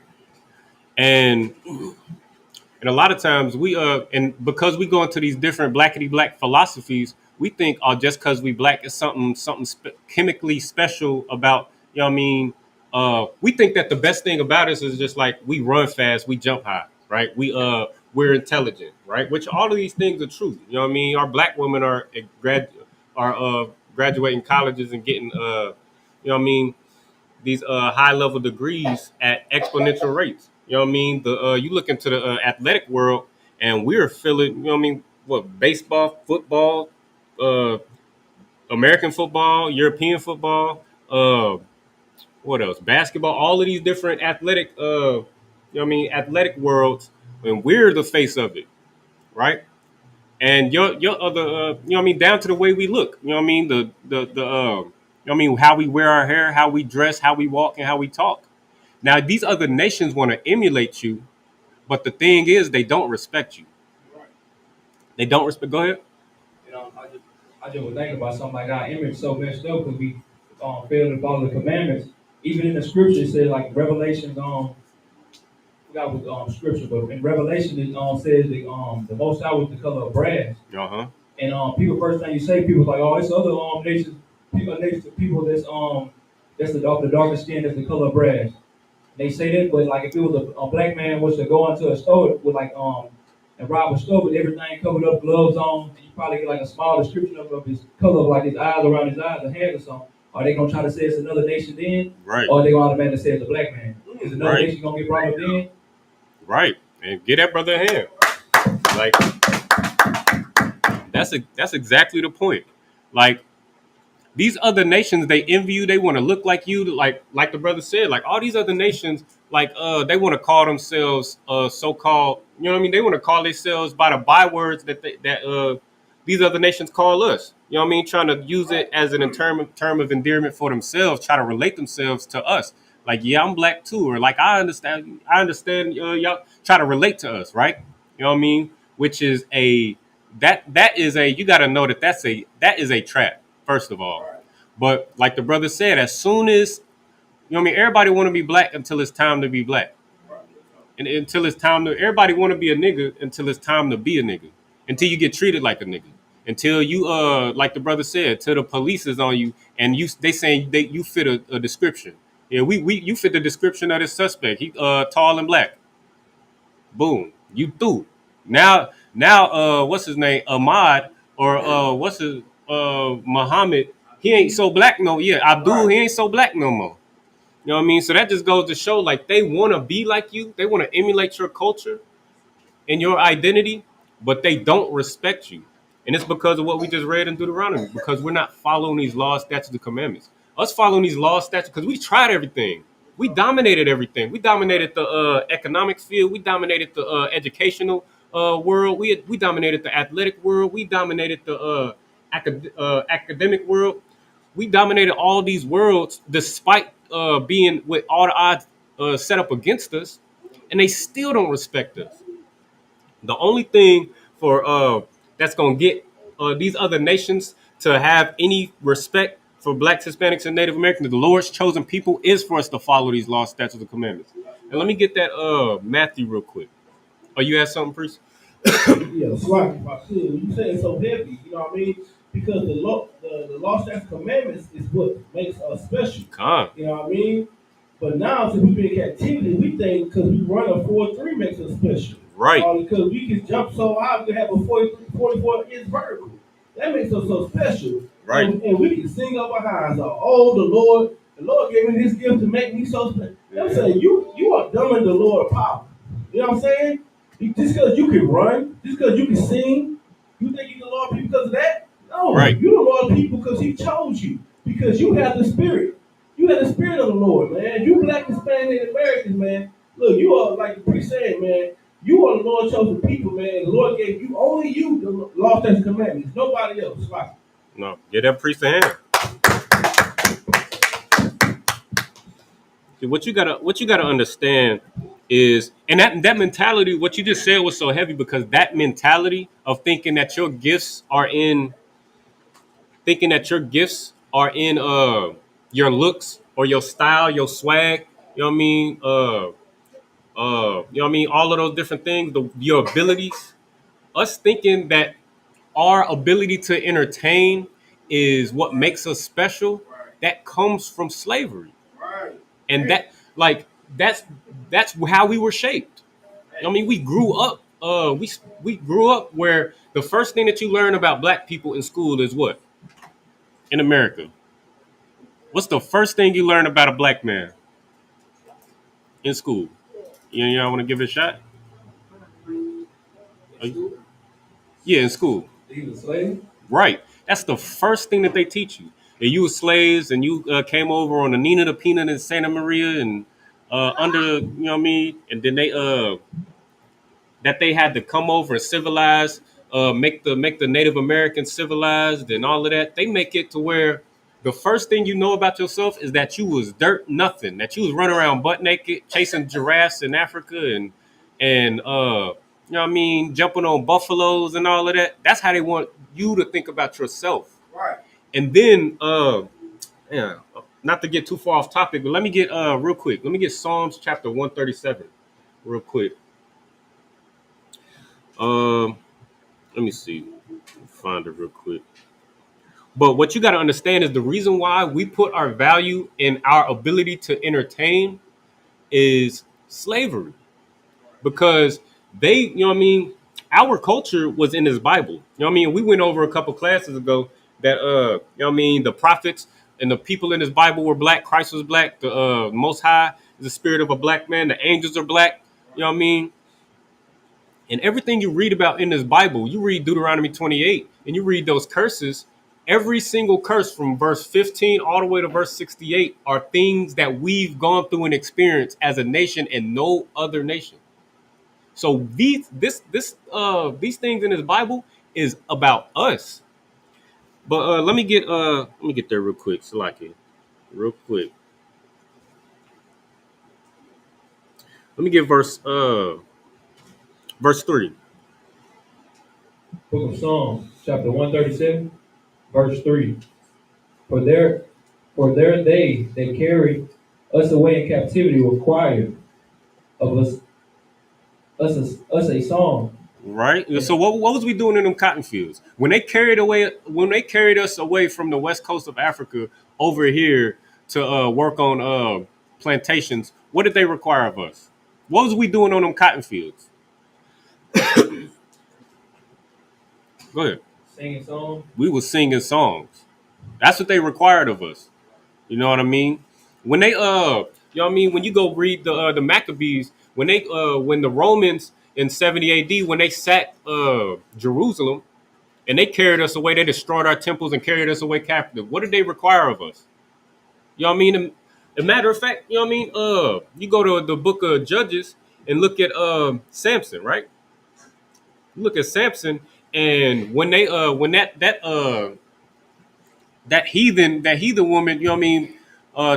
And a lot of times and because we go into these different blackity black philosophies, we think, oh, just because we black is something chemically special about, we think that the best thing about us is just like we run fast, we jump high, right? We we're intelligent, right? Which all of these things are true. You know what I mean? Our black women are graduating colleges and getting you know what I mean, these high level degrees at exponential rates. You know what I mean? The you look into the athletic world and we're feeling, you know what I mean, what baseball, football, uh, American football, European football, what else? Basketball, all of these different athletic you know what I mean, athletic worlds, and we're the face of it, right? And your other you know what I mean, down to the way we look, you know what I mean, the you know what I mean, how we wear our hair, how we dress, how we walk, and how we talk. Now these other nations want to emulate you, but the thing is they don't respect you. They don't respect. Go ahead. You know, I just was thinking about something like our image so messed up because we fail to follow the commandments. Even in the scripture, it says like Revelation, forgot what scripture, but in Revelation it says the Most High was the color of brass. Uh-huh. And people, first thing you say, people like, oh, it's other nations, people that's the darkest skin, that's the color of brass. They say that, but like if it was a black man was to go into a store with like and rob a store with everything covered up, gloves on, and you probably get like a small description of his color, of like his eyes around his eyes, the head or something. Are they gonna try to say it's another nation then? Right. Or are they gonna automatically say it's a black man? Is another Right. nation gonna get brought up then? Right. And get that brother a hand. Like that's exactly the point. Like these other nations, they envy you. They want to look like you. Like the brother said, like all these other nations, like they want to call themselves so-called. You know what I mean? They want to call themselves by the bywords that these other nations call us. You know what I mean? Trying to use it as an term of endearment for themselves. Try to relate themselves to us. Like, yeah, I'm black too, or like I understand. Y'all try to relate to us, right? You know what I mean? Which is that is a, you got to know that is a trap. First of all, but like the brother said, as soon as, you know what I mean, everybody want to be black until it's time to be black, and until it's time to, everybody want to be a nigga until it's time to be a nigga, until you get treated like a nigga, until you like the brother said, till the police is on you and they saying you fit a description. Yeah, you fit the description of this suspect. He tall and black. Boom, you through. Now what's his name, Ahmad, or what's his Muhammad, he ain't so black no, yeah, Abdul, he ain't so black no more. You know what I mean? So that just goes to show, like, they want to be like you, they want to emulate your culture and your identity, but they don't respect you. And it's because of what we just read in Deuteronomy, because we're not following these laws, statutes, and commandments. Us following these laws, statutes, because we tried everything. We dominated everything. We dominated the economic field. We dominated the educational world. We dominated the athletic world. We dominated the academic world. We dominated all these worlds despite being with all the odds set up against us, and they still don't respect us. The only thing for that's gonna get these other nations to have any respect for blacks, Hispanics, and Native Americans, the Lord's chosen people, is for us to follow these laws, statutes, and commandments. And let me get that Matthew real quick. Oh, you had something, priest? Yeah, right. You say it's so heavy, you know what I mean? Because the law, statutes, commandments is what makes us special. You know what I mean? But now, since we've been in captivity, we think because we run a 4-3 makes us special. Right. Because we can jump so high, we can have a 44-inch vertical. That makes us so special. Right. And we can sing up our highs. Oh, the Lord gave me this gift to make me so special. You know what I'm saying? You are dumbing the Lord power. You know what I'm saying? Just because you can run, just because you can sing, you think you're the Lord people because of that? No, right. You're the Lord people because He chose you. Because you have the Spirit. You have the Spirit of the Lord, man. You black, Hispanic, and Americans, man. Look, you are, like the priest said, man, you are the Lord chosen people, man. The Lord gave you, only you, the law, statutes, and commandments. Nobody else. Right? No, get that priest a hand. See, what you gotta understand is, and that mentality, what you just said was so heavy, because that mentality of thinking that your gifts are in your looks or your style, your swag, you know what I mean? You know what I mean? All of those different things, your abilities. Us thinking that our ability to entertain is what makes us special. That comes from slavery, and that's how we were shaped. I mean, we grew up we grew up where the first thing that you learn about black people in school is what? In America. What's the first thing you learn about a black man in school? Y'all want to give it a shot? Yeah, in school. He was a slave. Right. That's the first thing that they teach you. And you were slaves and you came over on the Nina the Peanut in Santa Maria and under, you know what I mean? And then that they had to come over and civilize, make the Native Americans civilized and all of that. They make it to where the first thing you know about yourself is that you was dirt nothing, that you was running around butt naked, chasing giraffes in Africa and you know what I mean, jumping on buffaloes and all of that. That's how they want you to think about yourself. Right. And then yeah, not to get too far off topic, but let me get real quick. Let me get Psalms chapter 137 real quick. Let me see. Find it real quick. But what you got to understand is the reason why we put our value in our ability to entertain is slavery. Because they, you know what I mean, our culture was in this Bible. You know what I mean? We went over a couple classes ago that, you know what I mean, the prophets and the people in this Bible were black. Christ was black. The Most High is the spirit of a black man. The angels are black. You know what I mean? And everything you read about in this Bible, you read Deuteronomy 28 and you read those curses. Every single curse from verse 15 all the way to verse 68 are things that we've gone through and experienced as a nation and no other nation. So these things in this Bible is about us. But let me get there real quick, Salaki. Real quick. Let me get verse 3. Book of Psalms, chapter 137, verse 3. For there they that carry us away in captivity require of us a song. Right. So what was we doing in them cotton fields when they carried us away from the west coast of Africa over here to work on plantations? What did they require of us? What was we doing on them cotton fields? Go ahead. Singing songs. We were singing songs. That's what they required of us. You know what I mean? When they you know what I mean, when you go read the Maccabees, when the Romans in 70 AD, when they sacked Jerusalem and they carried us away, they destroyed our temples and carried us away captive. What did they require of us? You know what I mean? As a matter of fact, you know what I mean? You go to the book of Judges and look at Samson, right? Look at Samson, and when they when that heathen woman, you know what I mean,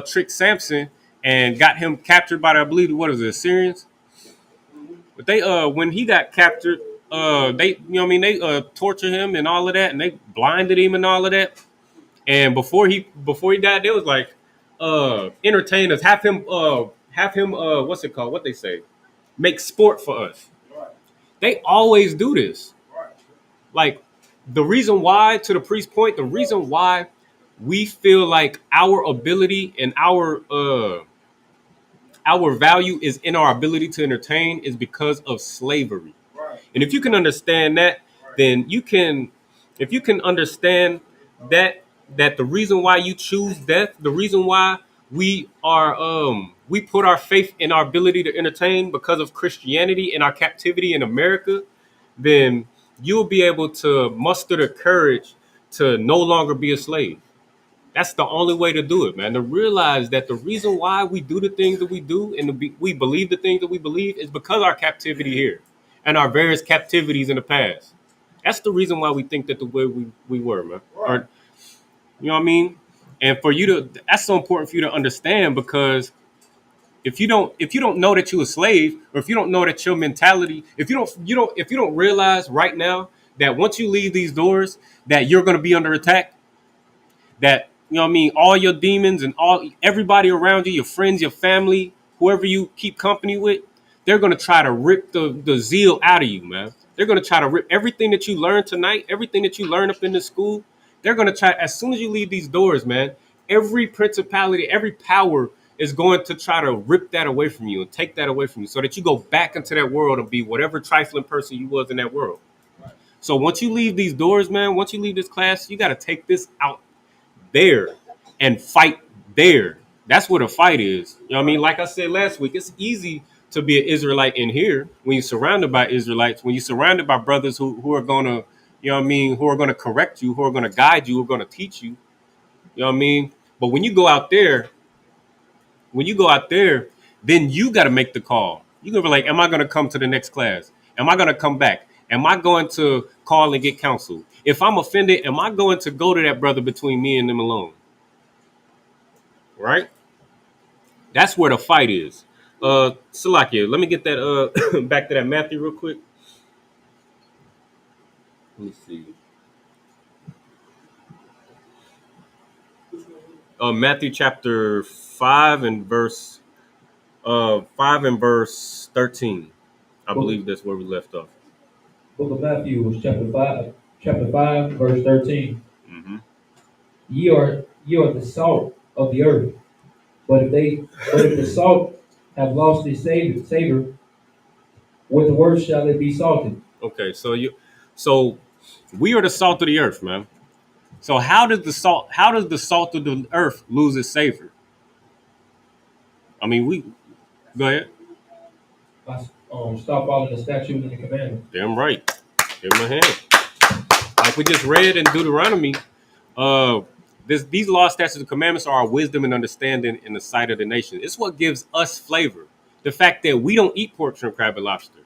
tricked Samson and got him captured by I believe what is it, Assyrians? But they when he got captured, they, you know what I mean, they tortured him and all of that, and they blinded him and all of that. And before he died, they was like entertain us, have him what's it called? What they say? Make sport for us. They always do this. Like the reason why, to the priest's point, the reason why we feel like our ability and our value is in our ability to entertain is because of slavery. Right. And if you can understand that, then if you can understand that the reason why you choose death, the reason why we put our faith in our ability to entertain because of Christianity and our captivity in America, then you'll be able to muster the courage to no longer be a slave. That's the only way to do it, man. To realize that the reason why we do the things that we do and we believe the things that we believe is because our captivity here and our various captivities in the past. That's the reason why we think that the way we were, man. Right. Or, you know what I mean? And that's so important for you to understand, because if you don't know that you're a slave, or if you don't know that your mentality, if you don't realize right now that once you leave these doors that you're going to be under attack, that, you know what I mean, all your demons and everybody around you, your friends, your family, whoever you keep company with, they're going to try to rip the zeal out of you, man. They're going to try to rip everything that you learned tonight, everything that you learned up in this school. They're going to try, as soon as you leave these doors, man, every principality, every power is going to try to rip that away from you and take that away from you so that you go back into that world and be whatever trifling person you was in that world. So once you leave these doors, man, once you leave this class, you got to take this out there and fight there. That's where the fight is. You know what I mean? Like I said last week, it's easy to be an Israelite in here when you're surrounded by Israelites, when you're surrounded by brothers who are going to, you know what I mean, who are going to correct you, who are going to guide you, who are going to teach you. You know what I mean? But when you go out there, then you got to make the call. You're going to be like, am I going to come to the next class? Am I going to come back? Am I going to call and get counsel? If I'm offended, am I going to go to that brother between me and them alone? Right? That's where the fight is. Salakia, let me get that back to that Matthew real quick. Let me see. Matthew chapter 5 and verse 13. I believe that's where we left off. Book of Matthew was chapter 5, verse 13. Mm-hmm. Ye are the salt of the earth, but if the salt have lost its savor, with the word shall it be salted. Okay, so we are the salt of the earth, man. So how does the salt of the earth lose its savor? I mean, we go ahead. Stop following the statutes and the commandments. Damn right. Give him a hand. Like we just read in Deuteronomy, these laws, statutes, and commandments are our wisdom and understanding in the sight of the nation. It's what gives us flavor. The fact that we don't eat pork, shrimp, crab, and lobster.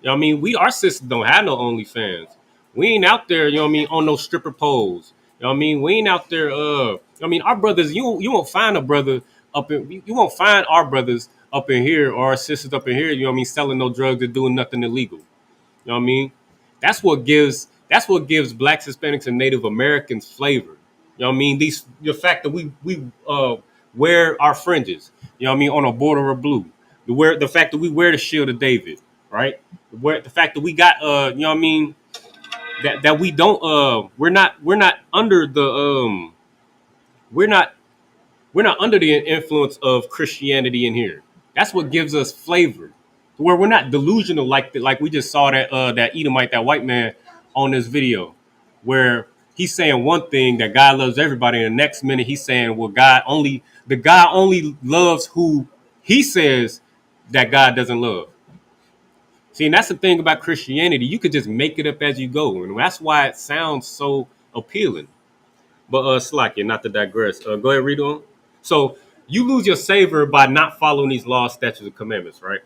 You know what I mean? Our sisters don't have no OnlyFans. We ain't out there, you know what I mean, on no stripper poles. You know what I mean? We ain't out there, I mean, our brothers, you won't find a brother you won't find our brothers up in here or our sisters up in here, you know what I mean, selling no drugs or doing nothing illegal. You know what I mean? That's what gives Blacks, Hispanics, and Native Americans flavor. You know what I mean? The fact that we wear our fringes, you know what I mean, on a border of blue. The fact that we wear the shield of David, right? The fact that we got you know what I mean, that we don't we're not under the we're not under the influence of Christianity in here. That's what gives us flavor. Where we're not delusional like we just saw that Edomite, that white man on this video, where he's saying one thing that God loves everybody, and the next minute he's saying, well, God only loves who he says that God doesn't love. See, and that's the thing about Christianity. You could just make it up as you go, and that's why it sounds so appealing. But Slakia, not to digress. Go ahead, read on. So you lose your savor by not following these laws, statutes, and commandments, right?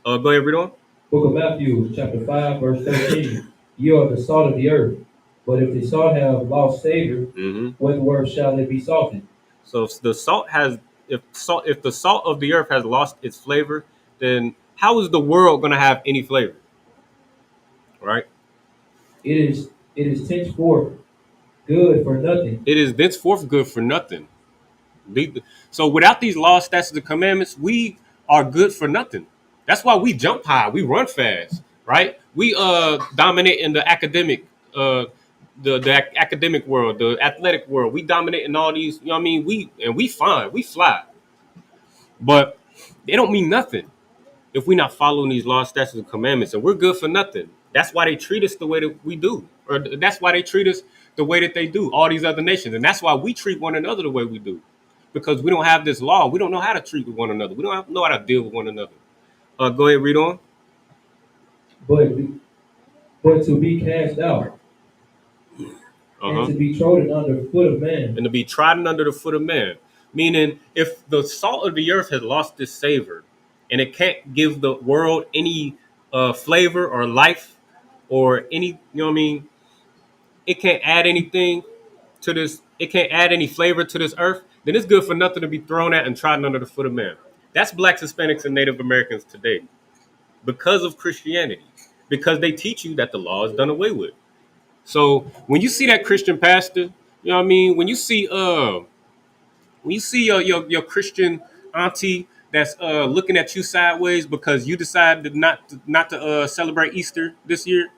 Go ahead, read on. Book of Matthew, chapter 5, verse 13. Ye are the salt of the earth, but if the salt have lost savor, with word shall it be salted. So if the salt of the earth has lost its flavor, then how is the world going to have any flavor? Right? It is henceforth good for nothing. It is thenceforth good for nothing. So without these laws, statutes, and commandments, we are good for nothing. That's why we jump high, we run fast, right? We dominate in the academic, the academic world, the athletic world. We dominate in all these. You know what I mean? We fly, but they don't mean nothing if we're not following these laws, statutes, and commandments, and we're good for nothing. That's why they treat us the way that we do, or that's why they treat us the way that they do, all these other nations, and that's why we treat one another the way we do, because we don't have this law. We don't know how to treat with one another. We don't know how to deal with one another. Go ahead, read on. But to be cast out, and to be trodden under the foot of man. And to be trodden under the foot of man. Meaning, if the salt of the earth has lost its savor, and it can't give the world any flavor or life or any, you know what I mean? It can't add anything to this. It can't add any flavor to this earth. Then it's good for nothing to be thrown at and trodden under the foot of man. That's Blacks, Hispanics, and Native Americans today, because of Christianity, because they teach you that the law is done away with. So when you see that Christian pastor, you know what I mean? When you see your Christian auntie that's looking at you sideways because you decided not to celebrate Easter this year,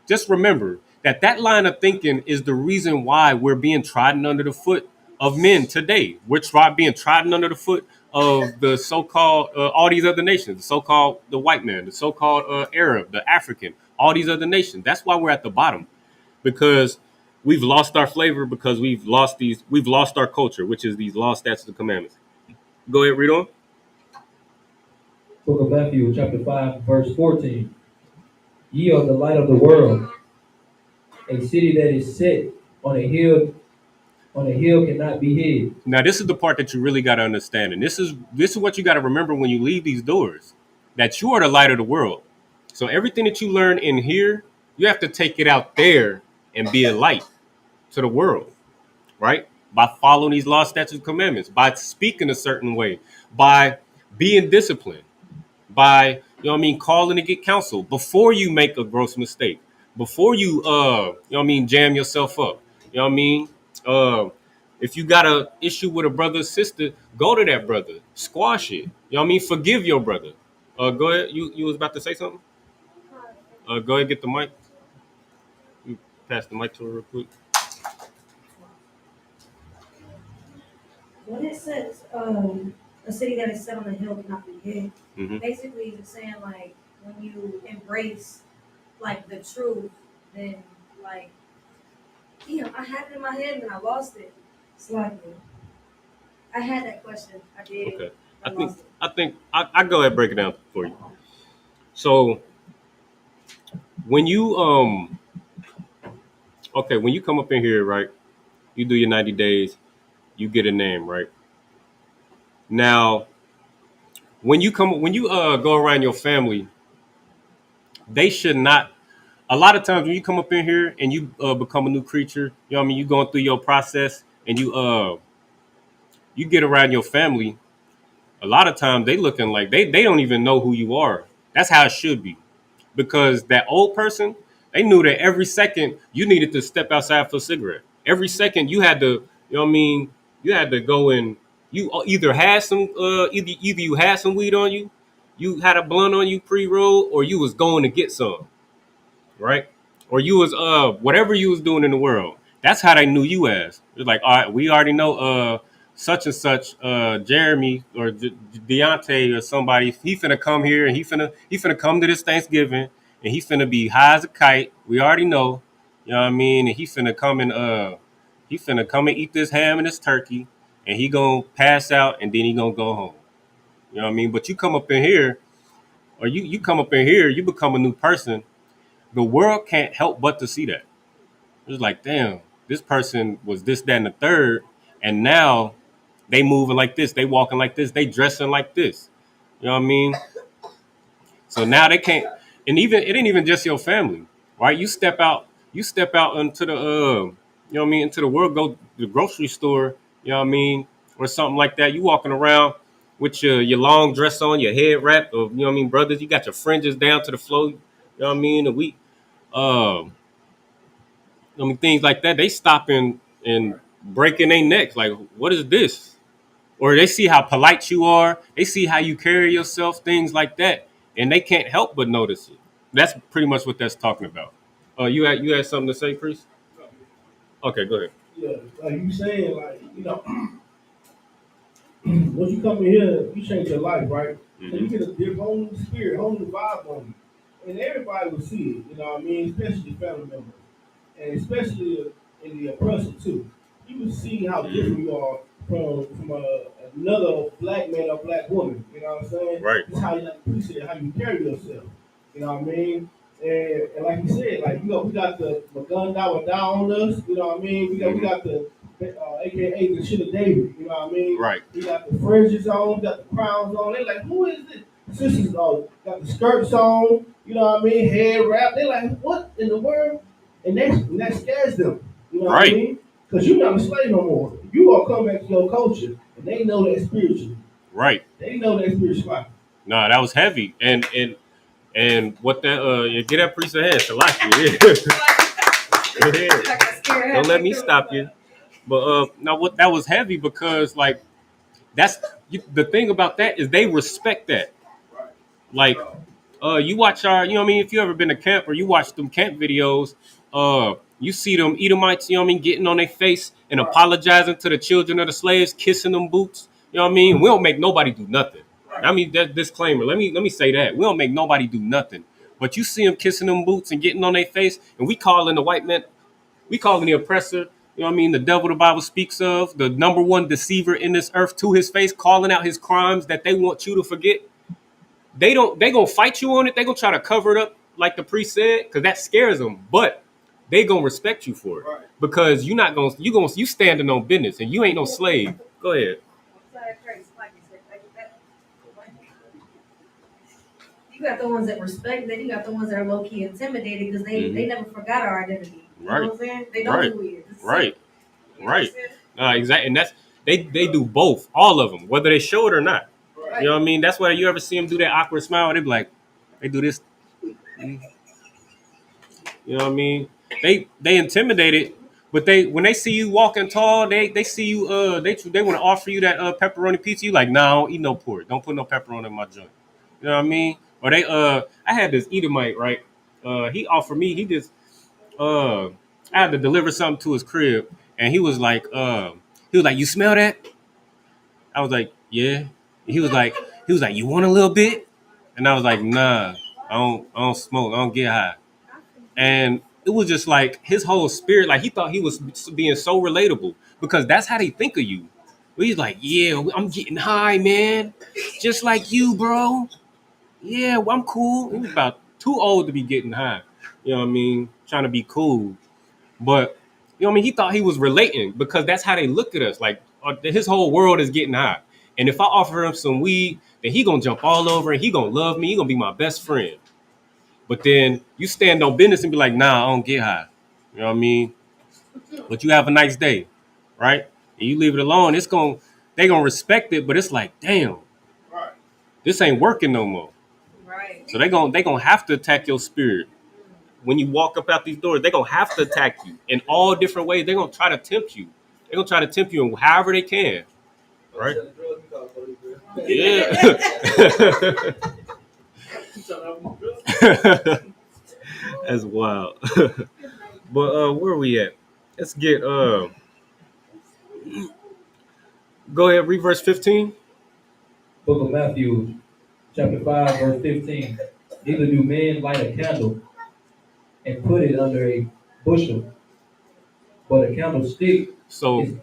just remember that line of thinking is the reason why we're being trodden under the foot of men today. We're being trodden under the foot of the so-called all these other nations, the so-called the white man, the so-called Arab, the African, all these other nations. That's why we're at the bottom, because we've lost our flavor, because we've lost our culture, which is these laws, statutes, and commandments. Go ahead, read on. Book of Matthew, chapter 5, verse 14. Ye are the light of the world. A city that is set on a hill cannot be hid. Now, this is the part that you really got to understand, and this is what you got to remember when you leave these doors, that you are the light of the world. So everything that you learn in here, you have to take it out there and be a light to the world, right? By following these laws, statutes, and commandments, by speaking a certain way, by being disciplined, by, calling to get counsel before you make a gross mistake, before you jam yourself up. You know what I mean? If you got a issue with a brother or sister, go to that brother, squash it. You know what I mean? Forgive your brother. Go ahead. You was about to say something? Go ahead, get the mic. You pass the mic to her real quick. When it says a city that is set on a hill cannot be hid, basically it's saying like when you embrace like the truth, then like damn, I had it in my head and I lost it. Slightly. I had that question. I did. Okay. I think I go ahead and break it down for you. So when you when you come up in here, right, you do your 90 days, you get a name, right? Now, when you go around your family, they should not. A lot of times when you come up in here and you become a new creature, you know what I mean, you going through your process and you get around your family. A lot of times they looking like they don't even know who you are. That's how it should be, because that old person, they knew that every second you needed to step outside for a cigarette. Every second you had to, you know what I mean, you had to go and you either had some either you had some weed on you, you had a blunt on you pre-roll, or you was going to get some, right? Or you was whatever you was doing in the world. That's how they knew you as. It's like, all right, we already know such and such Jeremy or Deontay or somebody. He finna come here and he finna come to this Thanksgiving and he finna be high as a kite. We already know, you know what I mean. And he finna come and eat this ham and this turkey, and he gonna pass out and then he gonna go home. You know what I mean. But you come up in here, or you come up in here, you become a new person. The world can't help but to see that. It's like, damn, this person was this, that, and the third, and now they moving like this, they walking like this, they dressing like this. You know what I mean? So now they can't, and even it ain't even just your family, right? You step out into the you know what I mean, into the world, go to the grocery store, you know what I mean, or something like that. You walking around with your long dress on, your head wrapped, or you know what I mean, brothers, you got your fringes down to the floor, you know what I mean, and I mean, things like that, they stopping and breaking their necks. Like, what is this? Or they see how polite you are. They see how you carry yourself, things like that. And they can't help but notice it. That's pretty much what that's talking about. You had something to say, Priest? Okay, go ahead. Yeah, like you saying, like, you know, once you come in here, you change your life, right? So you get a different whole new spirit, whole new vibe on you. And everybody will see it, you know what I mean? Especially family members. And especially in the oppressor too. You will see how different you are from another black man or black woman. You know what I'm saying? Right. It's how you like appreciate how you carry yourself. You know what I mean? And like you said, like we got the gun that was down on us. You know what I mean? We got the AKA the shit of David. You know what I mean? Right. We got the fringes on, got the crowns on. They like, who is this? Sisters got the skirts on. You know what I mean? Head wrap. They like, what in the world? And that scares them. You know what I mean? Because you're not a slave no more. You gonna come back to your culture, and they know that spiritually. Right. They know that spiritually. Nah, that was heavy. And what that get that priest ahead, Salaki. Yeah. Don't let me stop you. But now what that was heavy, because like that's the thing about that is they respect that. Like you watch our, you know what I mean, if you ever been to camp or you watch them camp videos, you see them Edomites, you know what I mean, getting on their face and apologizing to the children of the slaves, kissing them boots. You know what I mean? We don't make nobody do nothing. I mean, that disclaimer. Let me say that we don't make nobody do nothing. But you see them kissing them boots and getting on their face, and we calling the white man, we calling the oppressor. You know what I mean? The devil the Bible speaks of, the number one deceiver in this earth to his face, calling out his crimes that they want you to forget. They gonna fight you on it. They gonna try to cover it up like the priest said, because that scares them. But they gonna respect you for it because you standing on business and you ain't no slave. Go ahead. You got the ones that respect, then you got the ones that are low key intimidated because they never forgot our identity. You know what I'm saying? They know who we is. Right. Exactly, and that's they do both, all of them, whether they show it or not. You know what I mean? That's why you ever see them do that awkward smile. They be like, they do this. You know what I mean? They intimidated, but when they see you walking tall, they see you they want to offer you that pepperoni pizza. You like, nah, I don't eat no pork. Don't put no pepperoni in my joint. You know what I mean? Or they I had this Edomite, right? He offered me, I had to deliver something to his crib, and he was like, you smell that? I was like, yeah. He was like, you want a little bit? And I was like, nah, I don't smoke, I don't get high. And it was just like his whole spirit, like he thought he was being so relatable because that's how they think of you. He's like, yeah, I'm getting high, man, just like you, bro. Yeah, well, I'm cool. He was about too old to be getting high. You know what I mean? Trying to be cool. But, you know what I mean? He thought he was relating because that's how they look at us. Like, his whole world is getting high. And if I offer him some weed, then he going to jump all over and he going to love me. He going to be my best friend. But then you stand on business and be like, nah, I don't get high. You know what I mean? But you have a nice day, right? And you leave it alone. They going to respect it, but it's like, damn, this ain't working no more. Right. So they gonna have to attack your spirit. When you walk up out these doors, they're gonna have to attack you in all different ways. They're gonna try to tempt you. They're gonna try to tempt you in however they can. Right? Yeah. That's wild. But where are we at? Let's get go ahead, read verse 15. Book of Matthew, chapter 5, verse 15. Neither do men light a candle and put it under a bushel, but a candlestick. So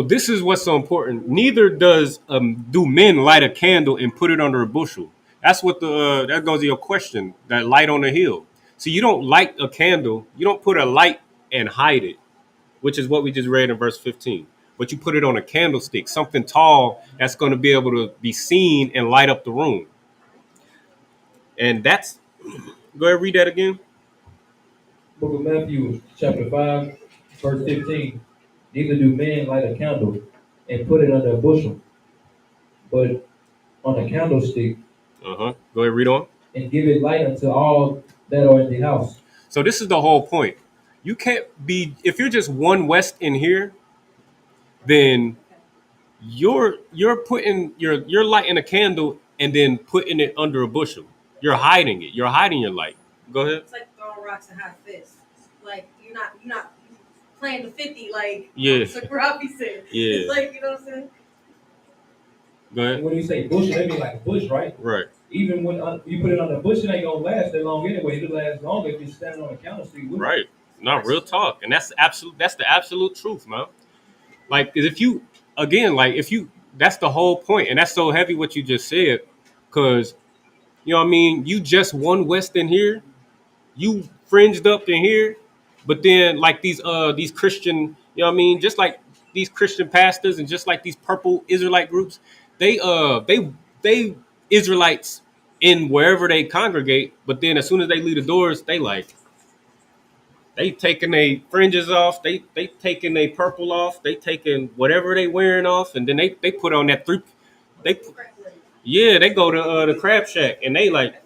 this is what's so important. Neither do men light a candle and put it under a bushel. That's what that goes to your question. That light on the hill. So you don't light a candle. You don't put a light and hide it, which is what we just read in verse 15. But you put it on a candlestick, something tall that's going to be able to be seen and light up the room. And that's, go ahead, read that again. Book of Matthew, chapter 5, verse 15. Neither do men light a candle and put it under a bushel, but on a candlestick. Go ahead, read on. And give it light unto all that are in the house. So this is the whole point. You can't be, if you're just one west in here, then you're putting you're lighting a candle and then putting it under a bushel. You're hiding it. You're hiding your light. Go ahead. It's like throwing rocks and high fists. Like you're not playing the 50 like Robbie said. Yeah. It's like, you know what I'm saying? Go ahead. When you say bushel, they mean like a bush, right? Right. Even when you put it on a bush, it ain't gonna last that long anyway. It'll last longer if you're standing on a candlestick. Right. Not real talk, and that's the absolute truth, man. Like, if you that's the whole point, and that's so heavy what you just said, because you know what I mean. You just one west in here, you fringed up in here, but then like these Christian, you know what I mean, just like these Christian pastors and just like these purple Israelite groups, they Israelites in wherever they congregate, but then as soon as they leave the doors, they taking their fringes off, they taking their purple off, they taking whatever they wearing off, and then they put on that they go to the crab shack and they like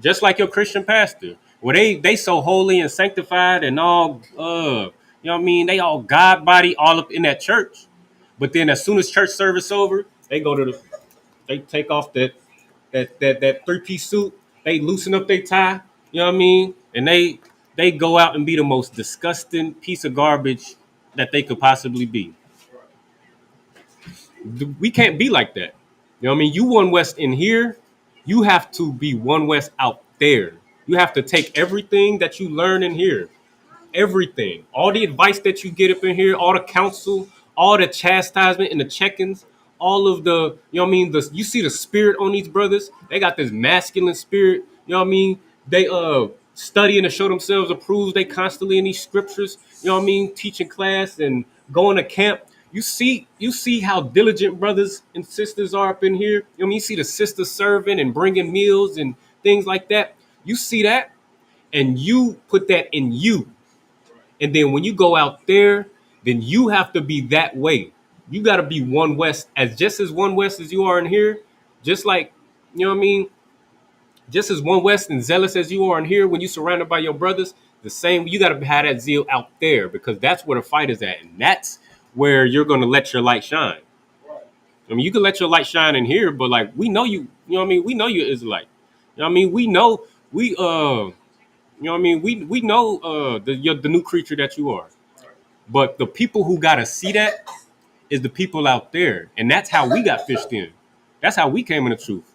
just like your Christian pastor, where they so holy and sanctified and all you know what I mean, they all God body all up in that church, but then as soon as church service over, they take off that 3-piece suit, they loosen up their tie, you know what I mean, and they go out and be the most disgusting piece of garbage that they could possibly be. We can't be like that. You know what I mean? You one West in here, you have to be one West out there. You have to take everything that you learn in here, everything, all the advice that you get up in here, all the counsel, all the chastisement and the check-ins, all of the, you know what I mean? You see the spirit on these brothers. They got this masculine spirit. You know what I mean? They studying to show themselves approved. They constantly in these scriptures. You know what I mean? Teaching class and going to camp. You see how diligent brothers and sisters are up in here. You know what I mean? You see the sisters serving and bringing meals and things like that. You see that, and you put that in you. And then when you go out there, then you have to be that way. You got to be one West, as one West as you are in here. Just like, you know what I mean? Just as one West and zealous as you are in here when you're surrounded by your brothers, the same, you got to have that zeal out there, because that's where the fight is at. And that's where you're going to let your light shine. I mean, you can let your light shine in here, but like, we know you know what I mean? We know you're Israelite. You know what I mean? We, you know what I mean? We know the new creature that you are. But the people who got to see that is the people out there. And that's how we got fished in. That's how we came in the truth.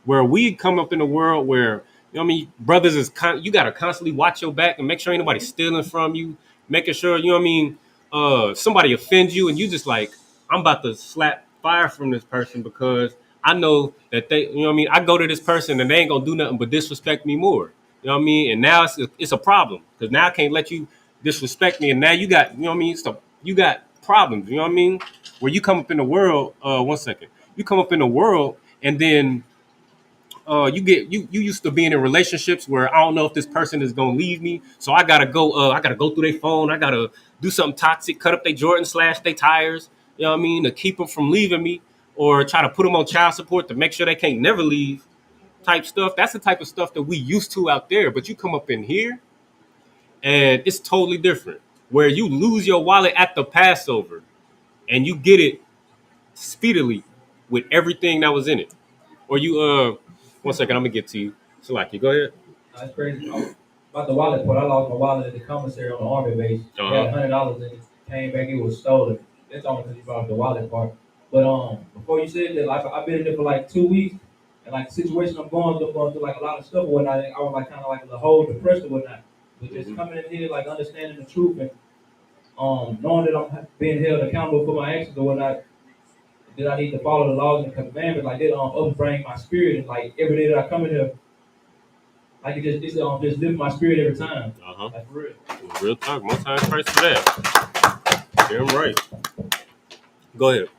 Where we come up in a world where, you know what I mean, brothers you got to constantly watch your back and make sure ain't nobody stealing from you, making sure, you know what I mean, somebody offends you and you just like, I'm about to slap fire from this person because I know that they, you know what I mean, I go to this person and they ain't gonna do nothing but disrespect me more. You know what I mean? And now it's a problem, because now I can't let you disrespect me, and now you got, you know what I mean, so you got problems, you know what I mean? Where you come up in the world, one second. You come up in the world and then you used to being in relationships where I don't know if this person is gonna leave me, so I gotta go through their phone, I gotta do something toxic, cut up their Jordan, slash their tires, you know what I mean, to keep them from leaving me, or try to put them on child support to make sure they can't never leave, type stuff. That's the type of stuff that we used to out there. But you come up in here and it's totally different, where you lose your wallet at the Passover and you get it speedily with everything that was in it. Or you one second, I'm gonna get to you. Salaki, go ahead. That's crazy. About the wallet part, I lost my wallet at the commissary on the army base. I had $100 in it. Came back, it was stolen. That's only because you brought up the wallet part. But before you said that, like I've been in there for like 2 weeks, and like the situation I'm going through like a lot of stuff and whatnot. I was like kind of like a whole depressed and whatnot. But just coming in here, like understanding the truth and knowing that I'm being held accountable for my actions or whatnot, that I need to follow the laws and commandments, like that upbring my spirit, and like every day that I come in here, like it's just lift my spirit every time. Like for real. Real talk. Most times Christ for that. Damn right. Go ahead.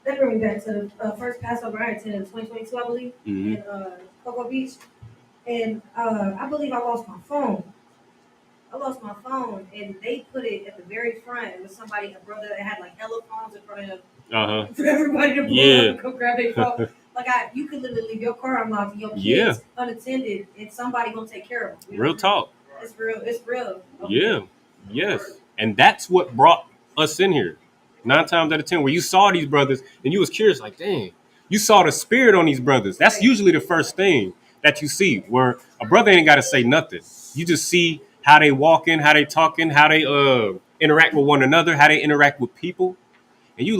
That bring me back to the first Passover I attended in 2022, I believe, in Cocoa Beach. And I believe I lost my phone. And they put it at the very front. It was a brother that had like hella phones in front of him for everybody to pull up and go grab their phone. Like you could literally leave your car unlocked and your kids unattended, and somebody gonna take care of them. Real talk. It's real. It's real. Okay. Yeah. Yes. And that's what brought us in here. 9 times out of 10, where you saw these brothers and you was curious, like, dang, you saw the spirit on these brothers. That's usually the first thing that you see, where a brother ain't got to say nothing. You just see how they walking, how they talking, how they interact with one another, how they interact with people. And you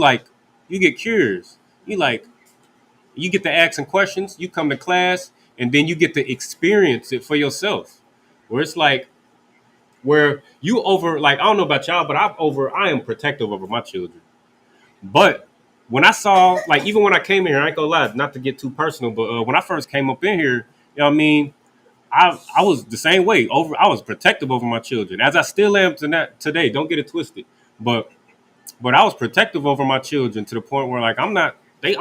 get curious. You get to asking questions, you come to class, and then you get to experience it for yourself. Where it's like, where you like, I don't know about y'all, but I am protective over my children. But when I saw, like, even when I came in here, I ain't gonna lie, not to get too personal, but when I first came up in here, you know what I mean, I was the same way. I was protective over my children, as I still am today. Don't get it twisted. But I was protective over my children to the point where, like, I'm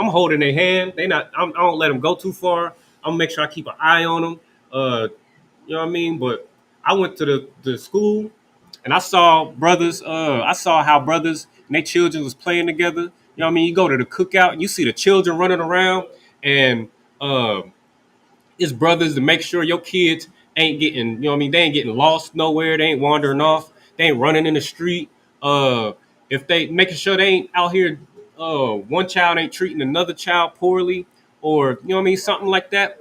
holding their hand. I don't let them go too far. I'm gonna make sure I keep an eye on them. You know what I mean? But I went to the school and I saw brothers. I saw how brothers and their children was playing together. You know what I mean? You go to the cookout and you see the children running around, and it's brothers to make sure your kids ain't getting, you know what I mean, they ain't getting lost nowhere. They ain't wandering off. They ain't running in the street. If they making sure they ain't out here, one child ain't treating another child poorly, or, you know what I mean, something like that.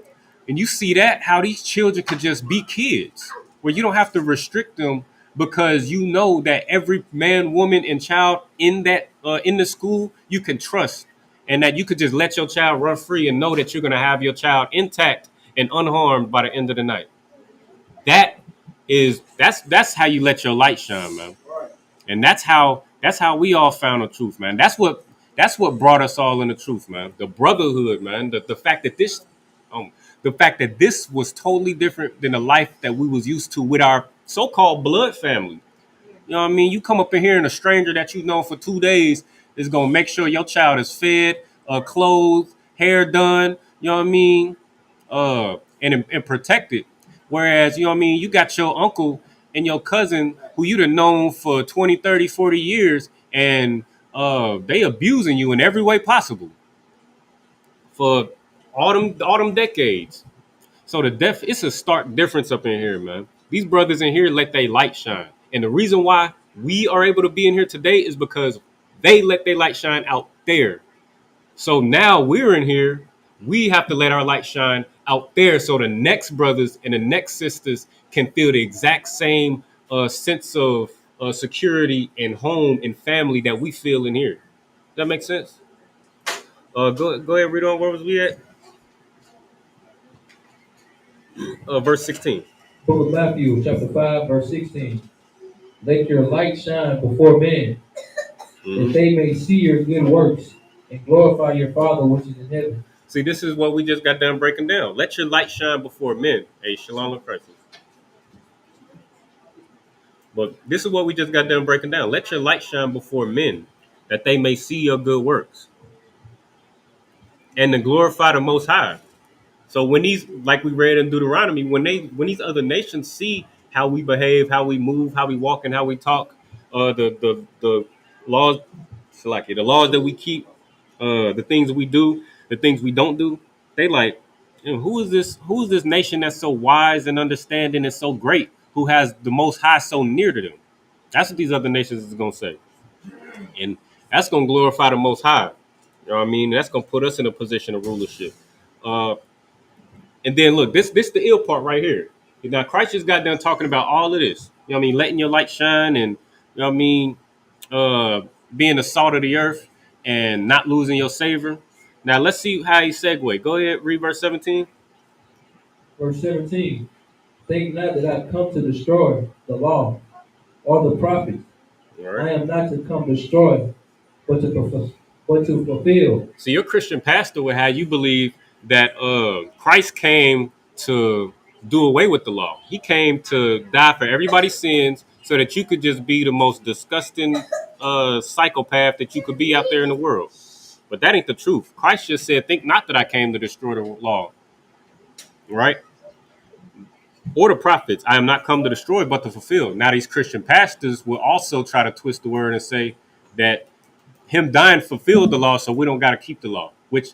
And you see that, how these children could just be kids, where you don't have to restrict them because you know that every man, woman, and child in that in the school you can trust, and that you could just let your child run free and know that you're gonna have your child intact and unharmed by the end of the night. That's how you let your light shine, man. And that's how we all found the truth, man. That's what brought us all in the truth, man. The brotherhood, man. The fact that um this was totally different than the life that we was used to with our so-called blood family. You know what I mean? You come up in here and a stranger that you've known for 2 days is gonna make sure your child is fed, clothed, hair done, you know what I mean? And protected. Whereas, you know what I mean, you got your uncle and your cousin who you'd have known for 20, 30, 40 years, and they abusing you in every way possible for all them decades. So it's a stark difference up in here, man. These brothers in here let their light shine. And the reason why we are able to be in here today is because they let their light shine out there. So now we're in here. We have to let our light shine out there so the next brothers and the next sisters can feel the exact same sense of security and home and family that we feel in here. Does that make sense? Go ahead, read on. Where was we at? Verse 16. Book of Matthew, chapter 5, verse 16. Let your light shine before men, that they may see your good works and glorify your Father which is in heaven. See, this is what we just got done breaking down. Let your light shine before men. Hey, shalom of Christ. But this is what we just got done breaking down. Let your light shine before men, that they may see your good works and to glorify the Most High. So when these, like we read in Deuteronomy, when these other nations see how we behave, how we move, how we walk, and how we talk, the laws, like the laws that we keep, the things that we do, the things we don't do, they like, who is this? Who is this nation that's so wise and understanding and so great, who has the Most High so near to them? That's what these other nations is gonna say, and that's gonna glorify the Most High. You know what I mean? That's gonna put us in a position of rulership. Uh, And then look, this the ill part right here. Now Christ just got done talking about all of this. You know what I mean? Letting your light shine, and you know what I mean, being the salt of the earth and not losing your savor. Now let's see how he segue. Go ahead, read verse 17. Verse 17. Think not that I come to destroy the law or the prophets. All I right. am not to come destroy, but to fulfill. So your Christian pastor would have you believe that Christ came to do away with the law. He came to die for everybody's sins so that you could just be the most disgusting psychopath that you could be out there in the world. But that ain't the truth. Christ just said, think not that I came to destroy the law, right? Or the prophets. I am not come to destroy, but to fulfill. Now, these Christian pastors will also try to twist the word and say that him dying fulfilled the law, so we don't got to keep the law. Which,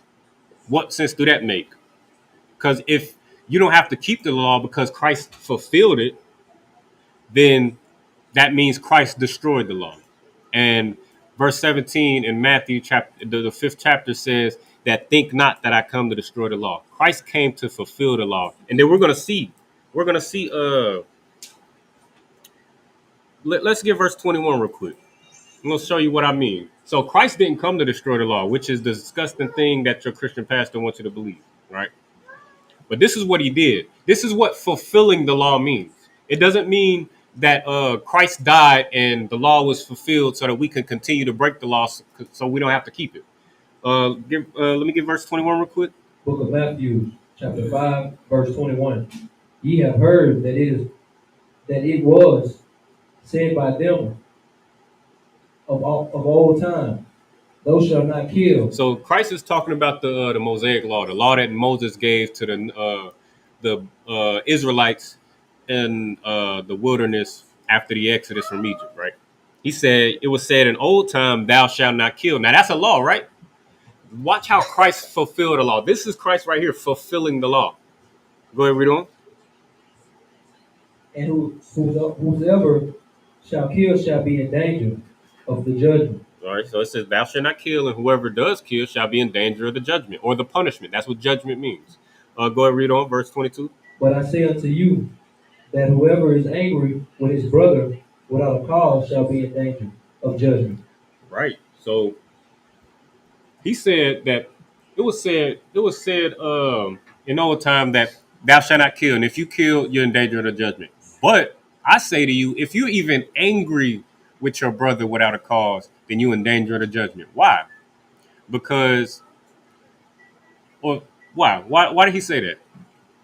what sense do that make? Because if you don't have to keep the law because Christ fulfilled it, then that means Christ destroyed the law. And verse 17 in Matthew chapter, the fifth chapter says that think not that I come to destroy the law. Christ came to fulfill the law. And then we're going to see, let's get verse 21 real quick. I'm going to show you what I mean. So Christ didn't come to destroy the law, which is the disgusting thing that your Christian pastor wants you to believe, right? But this is what he did. This is what fulfilling the law means. It doesn't mean that Christ died and the law was fulfilled so that we can continue to break the law so we don't have to keep it. Let me get verse 21 real quick. Book of Matthew, chapter 5, verse 21. Ye have heard that it was said by them of old time, thou shalt not kill. So Christ is talking about the Mosaic law, the law that Moses gave to the Israelites in the wilderness after the Exodus from Egypt, right? He said, it was said in old time, thou shalt not kill. Now that's a law, right? Watch how Christ fulfilled the law. This is Christ right here fulfilling the law. Go ahead, read on. And whosoever shall kill shall be in danger of the judgment. All right, so it says, thou shalt not kill, and whoever does kill shall be in danger of the judgment or the punishment. That's what judgment means. Go ahead, read on, verse 22. But I say unto you that whoever is angry with his brother without a cause shall be in danger of judgment. Right. So he said that it was said in old time that thou shalt not kill, and if you kill, you're in danger of the judgment. But I say to you, if you're even angry with your brother without a cause, then you're in danger of the judgment. Why? Because or why? Why did he say that?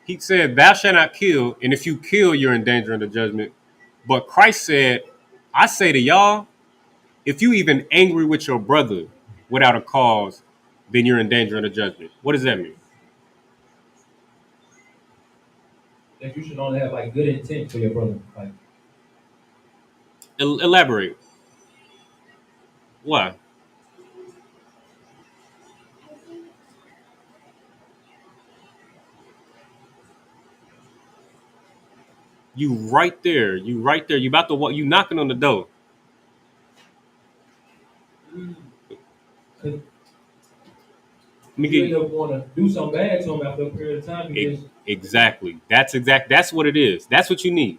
He said, thou shalt not kill, and if you kill, you're in danger of the judgment. But Christ said, I say to y'all, if you even angry with your brother without a cause, then you're in danger of the judgment. What does that mean? That you should only have like good intent for your brother. Like Elaborate. Why? You right there. You right there. You about to walk. You knocking on the door. 'cause Let me you get end up want to do something bad to him after a period of time. You just exactly. That's what it is. That's what you need.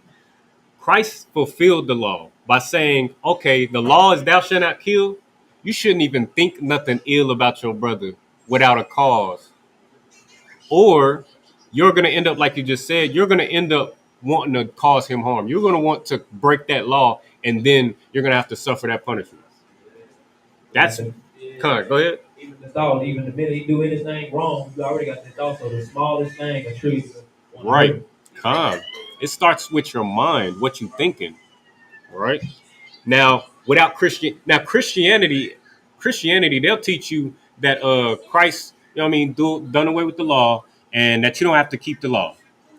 Christ fulfilled the law by saying, okay, the law is thou shalt not kill. You shouldn't even think nothing ill about your brother without a cause. Or you're going to end up, like you just said, you're going to end up wanting to cause him harm. You're going to want to break that law, and then you're going to have to suffer that punishment. That's kind. Go ahead. even the thought, even the minute he do anything wrong, you already got the thought. So the smallest thing, a tree. Right. Calm. It starts with your mind, what you thinking. All right. Now, without Christianity, they'll teach you that Christ, done away with the law, and that you don't have to keep the law.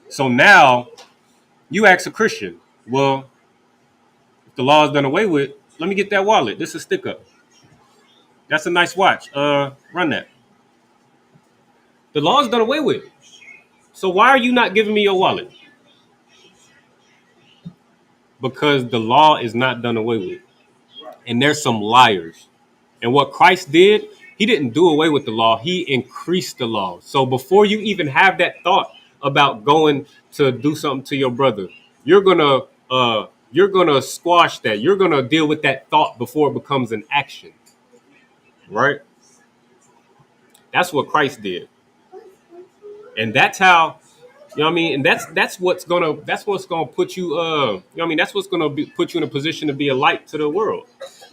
So now you ask a Christian, well, if the law is done away with, let me get that wallet. This is a stick up. That's a nice watch. Run that. The law is done away with. So why are you not giving me your wallet? Because the law is not done away with. And there's some liars. And what Christ did, he didn't do away with the law. He increased the law. So before you even have that thought about going to do something to your brother, you're gonna squash that. You're gonna deal with that thought before it becomes an action. Right? That's what Christ did. And that's how, and that's what's gonna put you that's what's gonna put you in a position to be a light to the world,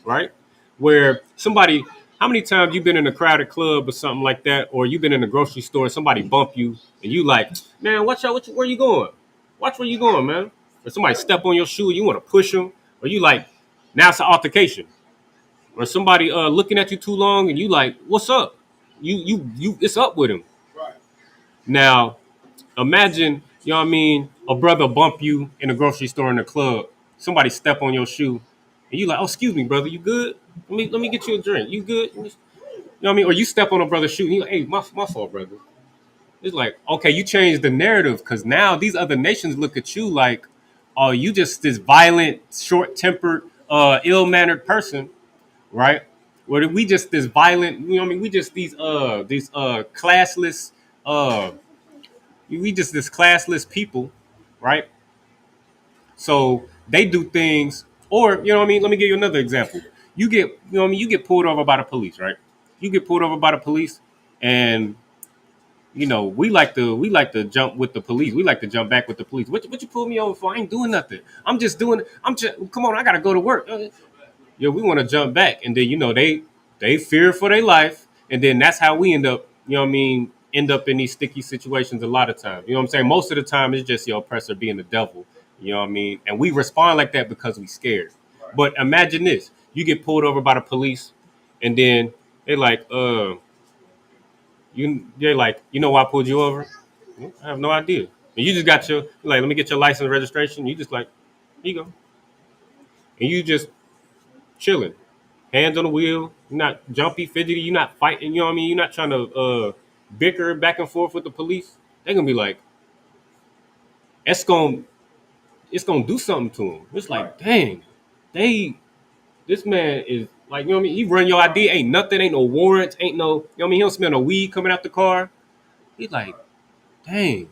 right? Where somebody, how many times you've been in a crowded club or something like that, or you've been in a grocery store and somebody bump you and you like, man, watch out, where you going? Watch where you going, man. Or somebody step on your shoe and you want to push them, or you like, now it's an altercation. Or somebody looking at you too long and you like, what's up? You it's up with him. Now imagine, a brother bump you in a grocery store in a club. Somebody step on your shoe, and you like, oh, excuse me, brother, you good? Let me get you a drink. You good? You know what I mean? Or you step on a brother's shoe, and you like, hey, my fault, brother. It's like, okay, you changed the narrative because now these other nations look at you like, oh, you just this violent, short-tempered, ill-mannered person, right? Or we just this violent, we just these classless, we just this classless people, right? So they do things, or let me give you another example. You get, you get pulled over by the police, right? You get pulled over by the police, and we like to jump with the police. We like to jump back with the police. What you pull me over for? I ain't doing nothing. I'm just come on. I gotta go to work. Yeah, we want to jump back, and then they fear for their life, and then that's how we end up. End up in these sticky situations a lot of times. You know what I'm saying? Most of the time, it's just your oppressor being the devil. You know what I mean? And we respond like that because we scared. But imagine this: you get pulled over by the police, and then they're like, they're like, you know why I pulled you over? I have no idea. And you just got let me get your license and registration. You just like, here you go, and you just chilling, hands on the wheel. You're not jumpy, fidgety. You're not fighting. You know what I mean? You're not trying to bicker back and forth with the police. They're gonna be like, it's gonna do something to him. It's like, dang, this man is like, you know what I mean? He run your ID, ain't nothing, ain't no warrants, ain't no, you know what I mean? He don't smell no weed coming out the car. He's like, dang,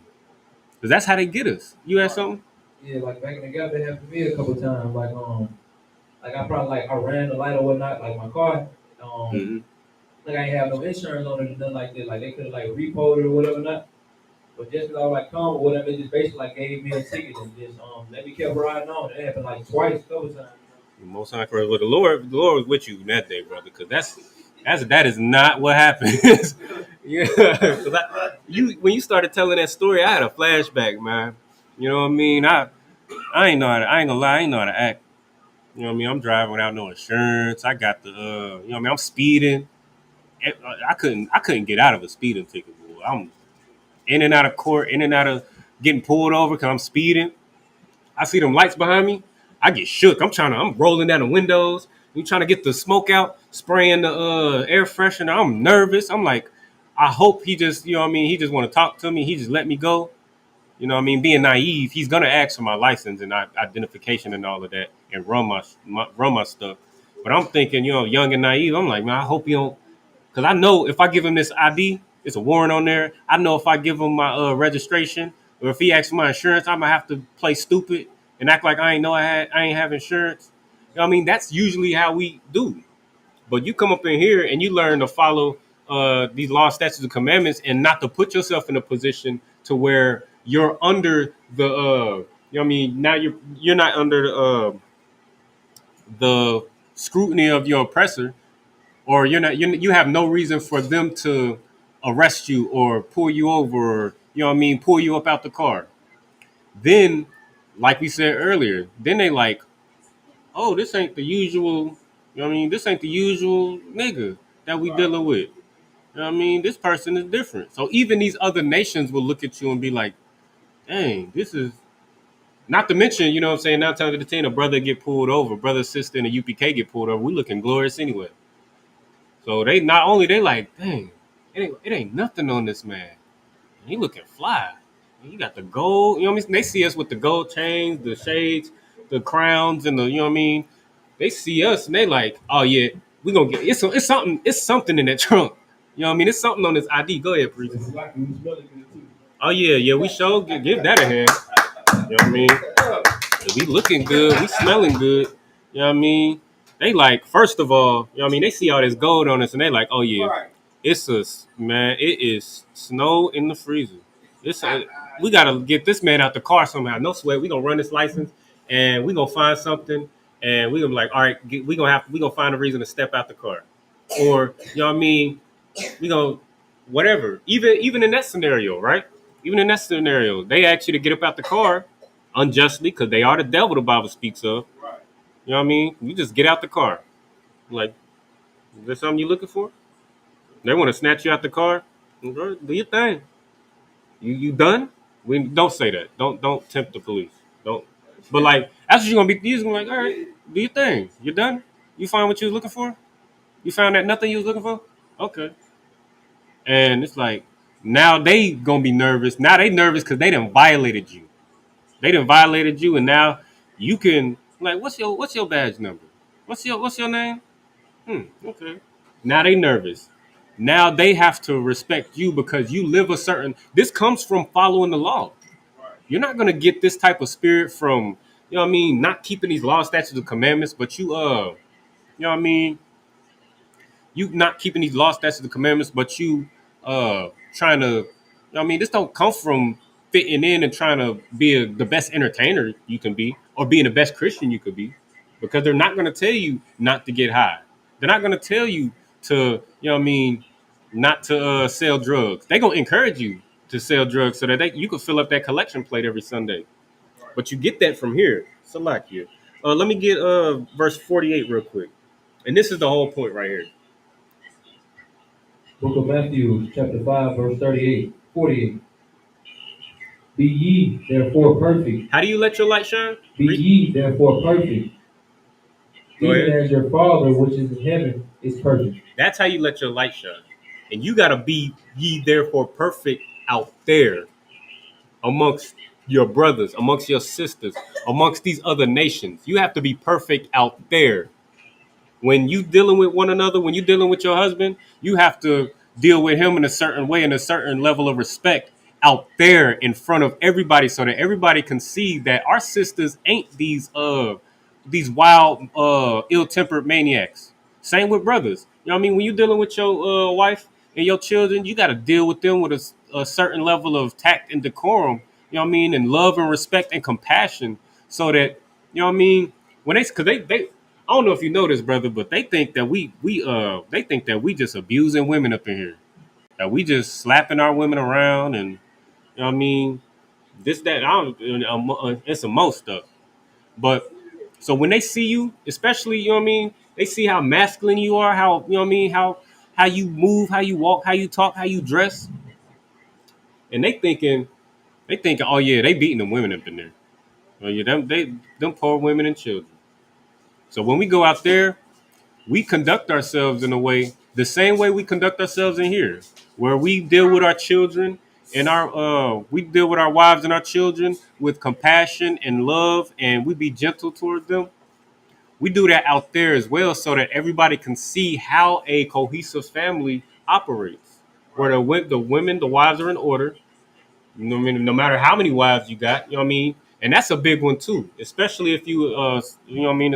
because that's how they get us. You had something? Yeah, like back in the gap, that happened to me a couple times. Like I probably like I ran the light or whatnot, like my car. Mm-hmm. Like I ain't have no insurance on it or nothing like that. Like they could have like repoed it or whatever not. But just because I was like calm or whatever, they just basically like gave me a ticket and just let me keep riding on. It happened like twice, couple times. Most high praise. Well, the Lord was with you that day, brother, because that is not what happens. Yeah, because when you started telling that story, I had a flashback, man. You know what I mean? I ain't know how to, I ain't gonna lie, I ain't know how to act. You know what I mean? I'm driving without no insurance. I got the, you know what I mean? I'm speeding. I couldn't get out of a speeding ticket. Boy. I'm in and out of court, in and out of getting pulled over because I'm speeding. I see them lights behind me. I get shook. I'm rolling down the windows. I'm trying to get the smoke out, spraying the air freshener. I'm nervous. I'm like, I hope he just, you know what I mean? He just want to talk to me. He just let me go. You know what I mean? Being naive, he's gonna ask for my license and identification and all of that, and run my stuff. But I'm thinking, you know, young and naive. I'm like, man, I hope he don't, because I know if I give him this ID, it's a warrant on there. I know if I give him my registration, or if he asks for my insurance, I'm gonna have to play stupid and act like I ain't have insurance. You know what I mean? That's usually how we do. But you come up in here and you learn to follow these laws, statutes, and commandments, and not to put yourself in a position to where you're under the you know what I mean. Now you're not under the scrutiny of your oppressor, or you have no reason for them to arrest you or pull you over, or you know what I mean, pull you up out the car. Then, like we said earlier, then they like, oh, this ain't the usual, you know what I mean, this ain't the usual nigga that we dealing with. You know what I mean? This person is different. So even these other nations will look at you and be like, dang, this is, not to mention, you know what I'm saying, 9 times out of 10, a brother get pulled over, brother, sister, and a UPK get pulled over. We looking glorious anyway. So they not only they like, dang, it ain't nothing on this man. He looking fly. He got the gold. You know what I mean? They see us with the gold chains, the shades, the crowns, and the, you know what I mean? They see us and they like, oh yeah, we gonna get it's something in that trunk. You know what I mean? It's something on this ID. Go ahead, priest. Oh yeah, we sure give that a hand. You know what I mean? We looking good, we smelling good. You know what I mean? They like, first of all, you know what I mean? They see all this gold on us and they like, oh yeah, it is snow in the freezer. We gotta get this man out the car somehow. No sweat. We gonna run this license and we gonna find something and we gonna be like, all right, we gonna find a reason to step out the car, or you know what I mean? We gonna whatever. Even in that scenario, right? Even in that scenario, they ask you to get up out the car unjustly because they are the devil. The Bible speaks of. You know what I mean? You just get out the car. Like, is there something you looking for? They want to snatch you out the car. Do your thing. You done? We don't say that. Don't tempt the police. Don't. But like that's what you're gonna be. You're gonna be like, all right, do your thing. You done? You find what you was looking for? You found that nothing you was looking for? Okay. And it's like now they gonna be nervous. Now they nervous because they done violated you. They done violated you, and now you can like, what's your badge number? What's your name? Okay. Now they nervous. Now they have to respect you because you live a certain. This comes from following the law. You're not gonna get this type of spirit from, you know what I mean, not keeping these laws, statutes, and commandments, but you know what I mean, you not keeping these laws, statutes, and commandments, but you trying to, you know what I mean, this don't come from fitting in and trying to be the best entertainer you can be or being the best Christian you could be, because they're not gonna tell you not to get high. They're not gonna tell you to, you know what I mean, not to sell drugs. They're gonna encourage you to sell drugs so that you can fill up that collection plate every Sunday. But you get that from here. Salakia. Let me get verse 48 real quick. And this is the whole point right here. Book of Matthew, chapter 5, verse 38, 48. Be ye therefore perfect. How do you let your light shine? Be ye therefore perfect. Even as your Father which is in heaven is perfect. That's how you let your light shine. And you got to be ye therefore perfect out there amongst your brothers, amongst your sisters, amongst these other nations. You have to be perfect out there. When you dealing with one another, when you dealing with your husband, you have to deal with him in a certain way, in a certain level of respect. out there in front of everybody so that everybody can see that our sisters ain't these wild ill-tempered maniacs. Same with brothers. You know what I mean? When you're dealing with your wife and your children, you got to deal with them with a certain level of tact and decorum, you know what I mean, and love and respect and compassion, so that, you know what I mean, when because they I don't know if you know this, brother, but they think that they think that we just abusing women up in here, that we just slapping our women around, and you know what I mean, this that I don't it's some most stuff. But so when they see you, especially, you know what I mean, they see how masculine you are, how, you know what I mean, how you move, how you walk, how you talk, how you dress, and they thinking, oh yeah, they beating the women up in there. Oh yeah, them poor women and children. So when we go out there, we conduct ourselves in a way, the same way we conduct ourselves in here, where we deal with our children and we deal with our wives and our children with compassion and love, and we be gentle towards them. We do that out there as well, so that everybody can see how a cohesive family operates, where the women, the wives are in order. You know what I mean? No matter how many wives you got, you know what I mean? And that's a big one too, especially if you know what I mean,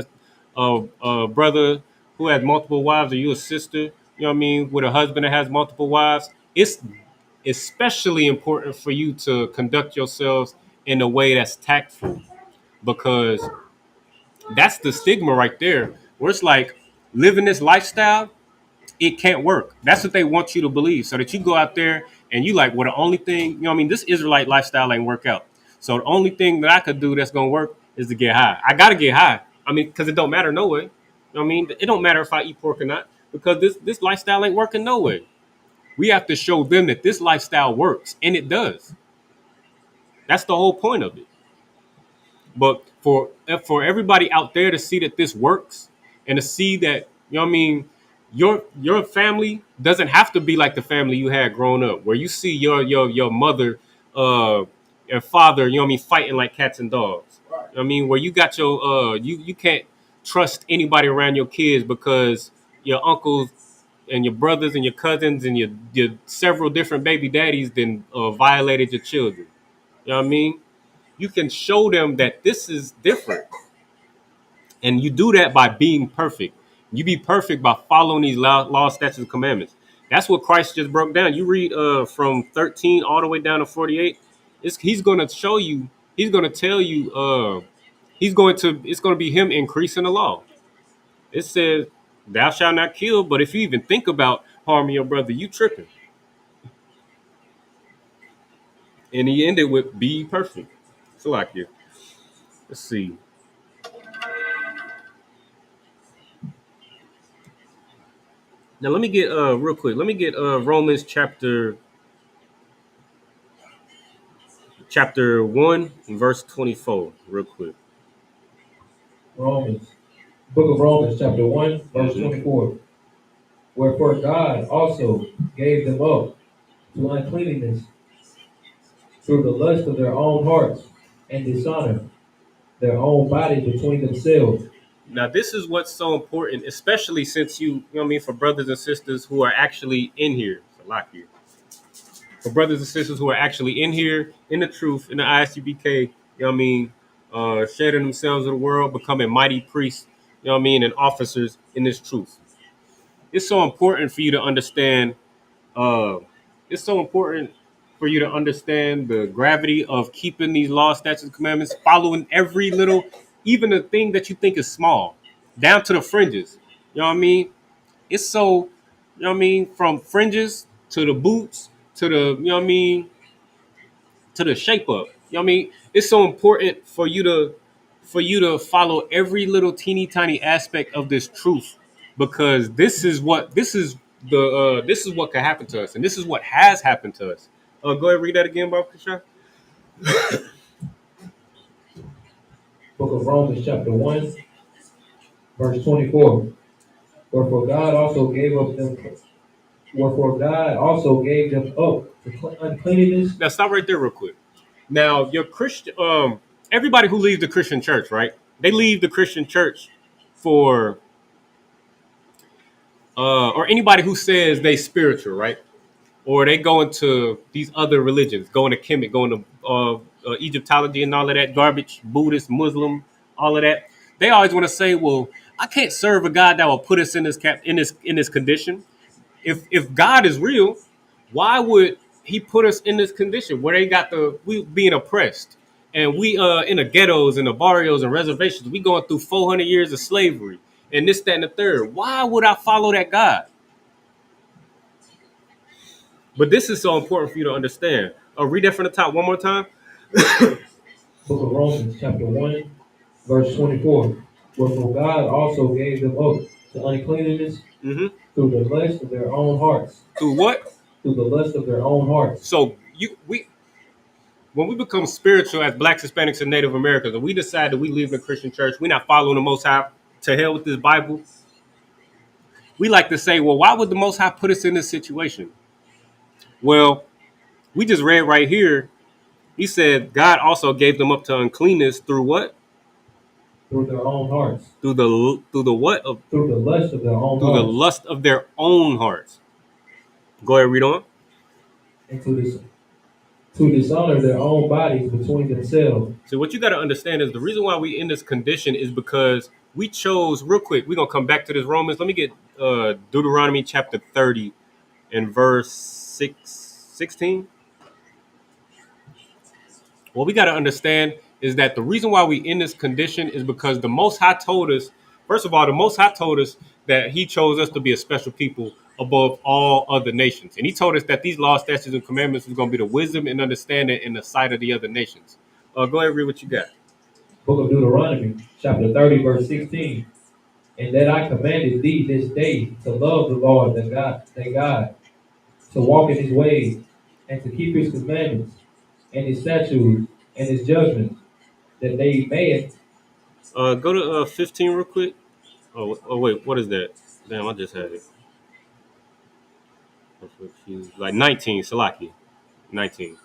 a brother who has multiple wives, or you a sister, you know what I mean, with a husband that has multiple wives. It's especially important for you to conduct yourselves in a way that's tactful, because that's the stigma right there, where it's like living this lifestyle, it can't work. That's what they want you to believe. So that you go out there and you like, well, the only thing, you know what I mean, this Israelite lifestyle ain't work out. So the only thing that I could do that's gonna work is to get high. I gotta get high. I mean, because it don't matter no way. You know what I mean? It don't matter if I eat pork or not, because this lifestyle ain't working no way. We have to show them that this lifestyle works, and it does. That's the whole point of it. But for everybody out there to see that this works, and to see that, you know what I mean, your family doesn't have to be like the family you had growing up, where you see your mother and father, you know what I mean, fighting like cats and dogs. You know what I mean, where you got your you can't trust anybody around your kids because your uncles and your brothers and your cousins and your several different baby daddies then violated your children. You know what I mean? You can show them that this is different. And you do that by being perfect. You be perfect by following these law, statutes, and commandments. That's what Christ just broke down. You read from 13 all the way down to 48. He's going to show you. He's going to tell you. It's going to be him increasing the law. It says, "Thou shalt not kill." But if you even think about harming your brother, you tripping. And he ended with, "Be perfect." So like you. Let's see. Now let me get real quick. Let me get Romans chapter 1 verse 24 real quick. Romans, book of Romans, chapter 1, verse 24. Wherefore God also gave them up to uncleanness through the lust of their own hearts, and dishonor their own bodies between themselves. Now this is what's so important, especially since you know what I mean, for brothers and sisters who are actually in here. It's a lot here. For brothers and sisters who are actually in here, in the truth, in the ISUPK, you know what I mean, shedding themselves in the world, becoming mighty priests, you know what I mean, and officers in this truth. It's so important for you to understand. Uh, it's so important for you to understand the gravity of keeping these laws, statutes, and commandments, following every little, even the thing that you think is small, down to the fringes. You know what I mean? It's so, you know what I mean, from fringes to the boots to the, you know what I mean, to the shape up. You know what I mean? It's so important for you to follow every little teeny tiny aspect of this truth, because this is what could happen to us, and this is what has happened to us. Go ahead, read that again, Bob Kashan. Book of Romans, chapter 1, verse 24. Wherefore God also gave up them. Wherefore God also gave them up to uncleanness. Now stop right there real quick. Now your Christian, everybody who leaves the Christian church, right? They leave the Christian church for, or anybody who says they spiritual, right? or they go into these other religions, going to Kemet, going to Egyptology and all of that garbage, Buddhist, Muslim, all of that. They always want to say, "Well, I can't serve a God that will put us in this condition. If God is real, why would He put us in this condition where we being oppressed, and we in the ghettos and the barrios and reservations, we going through 400 years of slavery and this, that, and the third. Why would I follow that God?" But this is so important for you to understand. Read that from the top one more time. Book of Romans, chapter 1, verse 24. Wherefore God also gave them up to uncleanness Mm-hmm. through the lust of their own hearts. Through what? Through the lust of their own hearts. So when we become spiritual as Blacks, Hispanics, and Native Americans, and we decide that we leave the Christian church, we're not following the Most High, to hell with this Bible. We like to say, well, why would the Most High put us in this situation? Well, we just read right here. He said God also gave them up to uncleanness through what? Through their own hearts. Through the what? Through the lust of their own through hearts. the lust of their own hearts. Go ahead, read on. And to dishonor their own bodies between themselves. So what you got to understand is the reason why we in this condition is because we chose, real quick, we're going to come back to this Romans. Let me get Deuteronomy chapter 30 and verse 16. What we got to understand is that the reason why we in this condition is because the Most High told us, first of all, the Most High told us that He chose us to be a special people above all other nations. And He told us that these laws, statutes, and commandments was going to be the wisdom and understanding in the sight of the other nations. Go ahead and read what you got. Book of Deuteronomy, chapter 30, verse 16. And that I commanded thee this day to love the Lord thy God, to walk in His ways, and to keep His commandments, and His statutes, and His judgments, that they may. Go to 15 real quick. Oh, wait, what is that? Damn, I just had it. Like 19, Salaki. 19.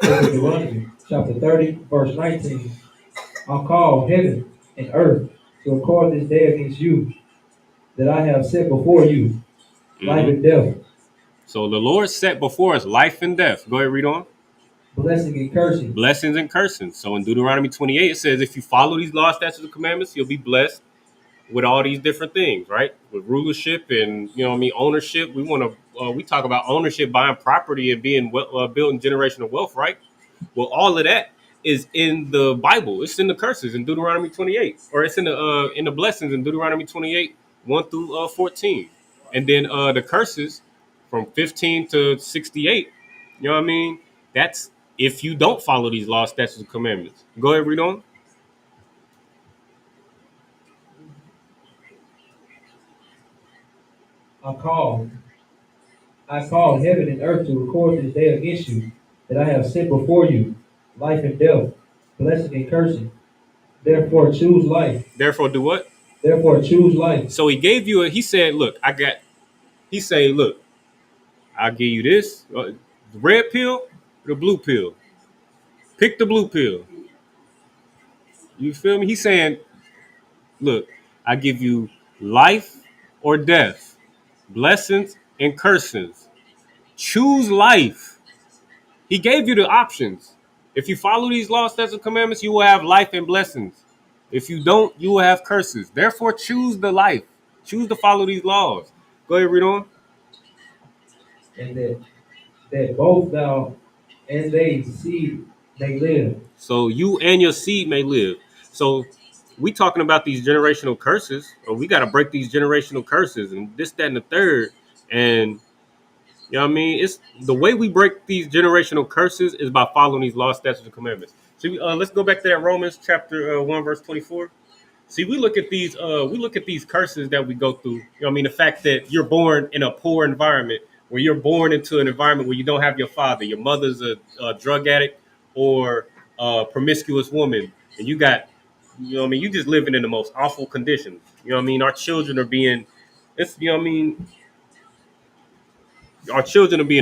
Deuteronomy, chapter 30, verse 19. I'll call heaven and earth to record this day against you, that I have set before you, life and death. So the Lord set before us life and death. Go ahead, read on. Blessing and cursing. Blessings and cursing. So in Deuteronomy 28, it says, if you follow these laws, statutes, and commandments, you'll be blessed with all these different things, right? With rulership and, ownership. We talk about ownership, buying property, and being building generational wealth, right? Well, all of that is in the Bible. It's in the curses in Deuteronomy 28, or it's in the blessings in Deuteronomy 28, 1 through 14. And then the curses from 15 to 68, you know what I mean? That's if you don't follow these laws, statutes, and commandments. Go ahead, read on. I call heaven and earth to record this day against you, that I have set before you, life and death, blessing and cursing. Therefore choose life. Therefore do what? Therefore choose life. So he said, look, I'll give you this, the red pill, the blue pill. Pick the blue pill. You feel me? He's saying, look, I give you life or death, blessings and cursings. Choose life. He gave you the options. If you follow these laws, statutes, and commandments, you will have life and blessings. If you don't, you will have curses. Therefore, choose the life. Choose to follow these laws. Go ahead, read on. And that both thou and they seed may live. So you and your seed may live. So we talking about these generational curses, or we got to break these generational curses and this, that, and the third. And you know what I mean? It's the way we break these generational curses is by following these laws, statutes, and commandments. So let's go back to that Romans chapter 1, verse 24. See, we look at these curses that we go through. You know what I mean? The fact that you're born in a poor environment, where you're born into an environment where you don't have your father, your mother's a drug addict or a promiscuous woman, and you got, you know what I mean, you just living in the most awful conditions. You know what I mean? Our children are being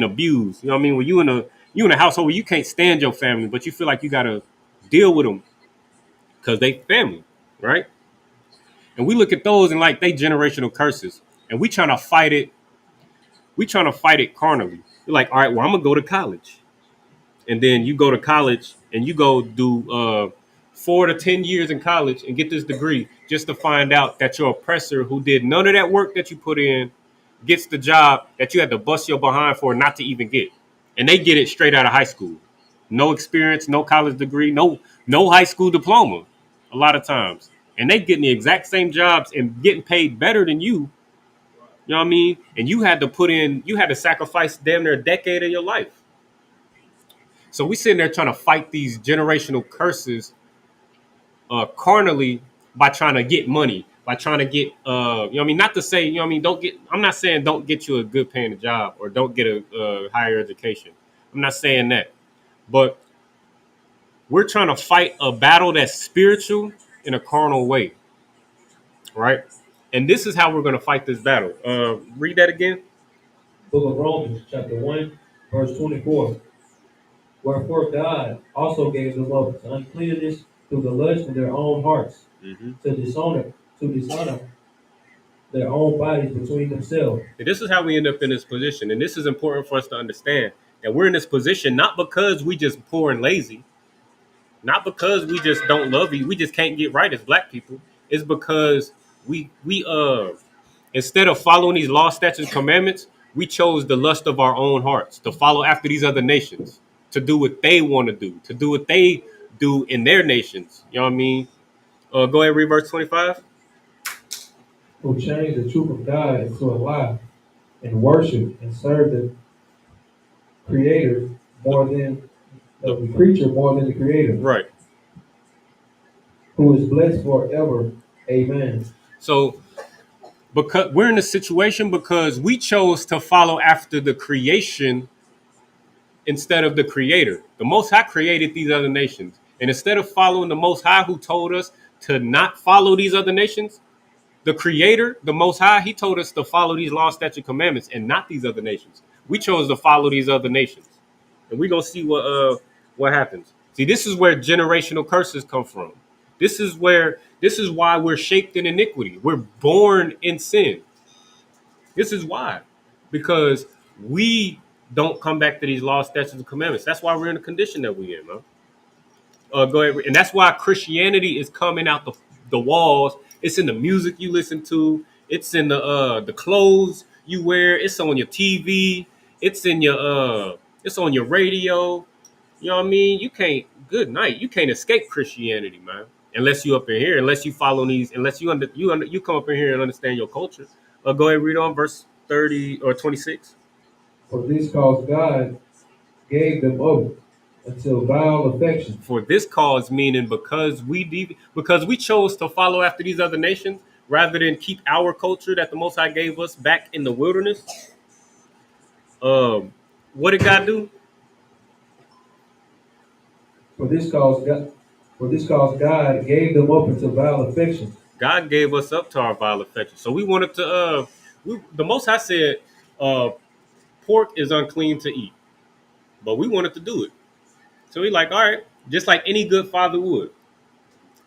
abused. You know what I mean? When you in a household where you can't stand your family, but you feel like you gotta deal with them because they family, right? And we look at those and like they generational curses, and we trying to fight it We trying to fight it carnally. You're like, all right, well, I'm gonna go to college, and then you go to college and you go do 4 to 10 years in college and get this degree just to find out that your oppressor, who did none of that work that you put in, gets the job that you had to bust your behind for not to even get, and they get it straight out of high school, no experience, no college degree, no high school diploma, a lot of times, and they getting the exact same jobs and getting paid better than you. You know what I mean? And you had to sacrifice damn near a decade of your life. So we sitting there trying to fight these generational curses carnally by trying to get money, by trying to get you know what I mean, not to say, you know what I mean, I'm not saying don't get you a good paying job or don't get a higher education. I'm not saying that. But we're trying to fight a battle that's spiritual in a carnal way. Right? And this is how we're going to fight this battle. Read that again. Book of Romans, chapter 1, verse 24. Wherefore God also gave them up to uncleanness through the lust of their own hearts, to dishonor their own bodies between themselves. And this is how we end up in this position. And this is important for us to understand that we're in this position not because we just poor and lazy, not because we just don't love you, we just can't get right as black people. It's because we instead of following these law, statutes, commandments, we chose the lust of our own hearts to follow after these other nations, to do what they want to do what they do in their nations. You know what I mean? Go ahead, read verse 25. Who changed the truth of God into a lie and worship and serve the creator more than the creature more than the creator. Right. Who is blessed forever. Amen. So because we're in a situation because we chose to follow after the creation instead of the creator. The Most High created these other nations. And instead of following the Most High, who told us to not follow these other nations, the creator, the Most High, he told us to follow these law, statute, commandments and not these other nations. We chose to follow these other nations. And we're going to see what happens. See, this is where generational curses come from. This is why we're shaped in iniquity. We're born in sin. This is why. Because we don't come back to these law, statutes, and commandments. That's why we're in the condition that we're in, man. Go ahead. And that's why Christianity is coming out the walls. It's in the music you listen to. It's in the clothes you wear. It's on your TV. It's in your it's on your radio. You know what I mean? You can't. Good night. You can't escape Christianity, man. Unless you up in here. Unless you follow these. Unless you you come up in here and understand your culture. Go ahead. Read on verse 30 or 26. For this cause God gave them up until vile affection. For this cause, meaning because we chose to follow after these other nations rather than keep our culture that the Most High gave us back in the wilderness. What did God do? For this cause God gave them up until vile affection. God gave us up to our vile affection. So we wanted to. The Most High said, pork is unclean to eat, but we wanted to do it. So we like, all right, just like any good father would.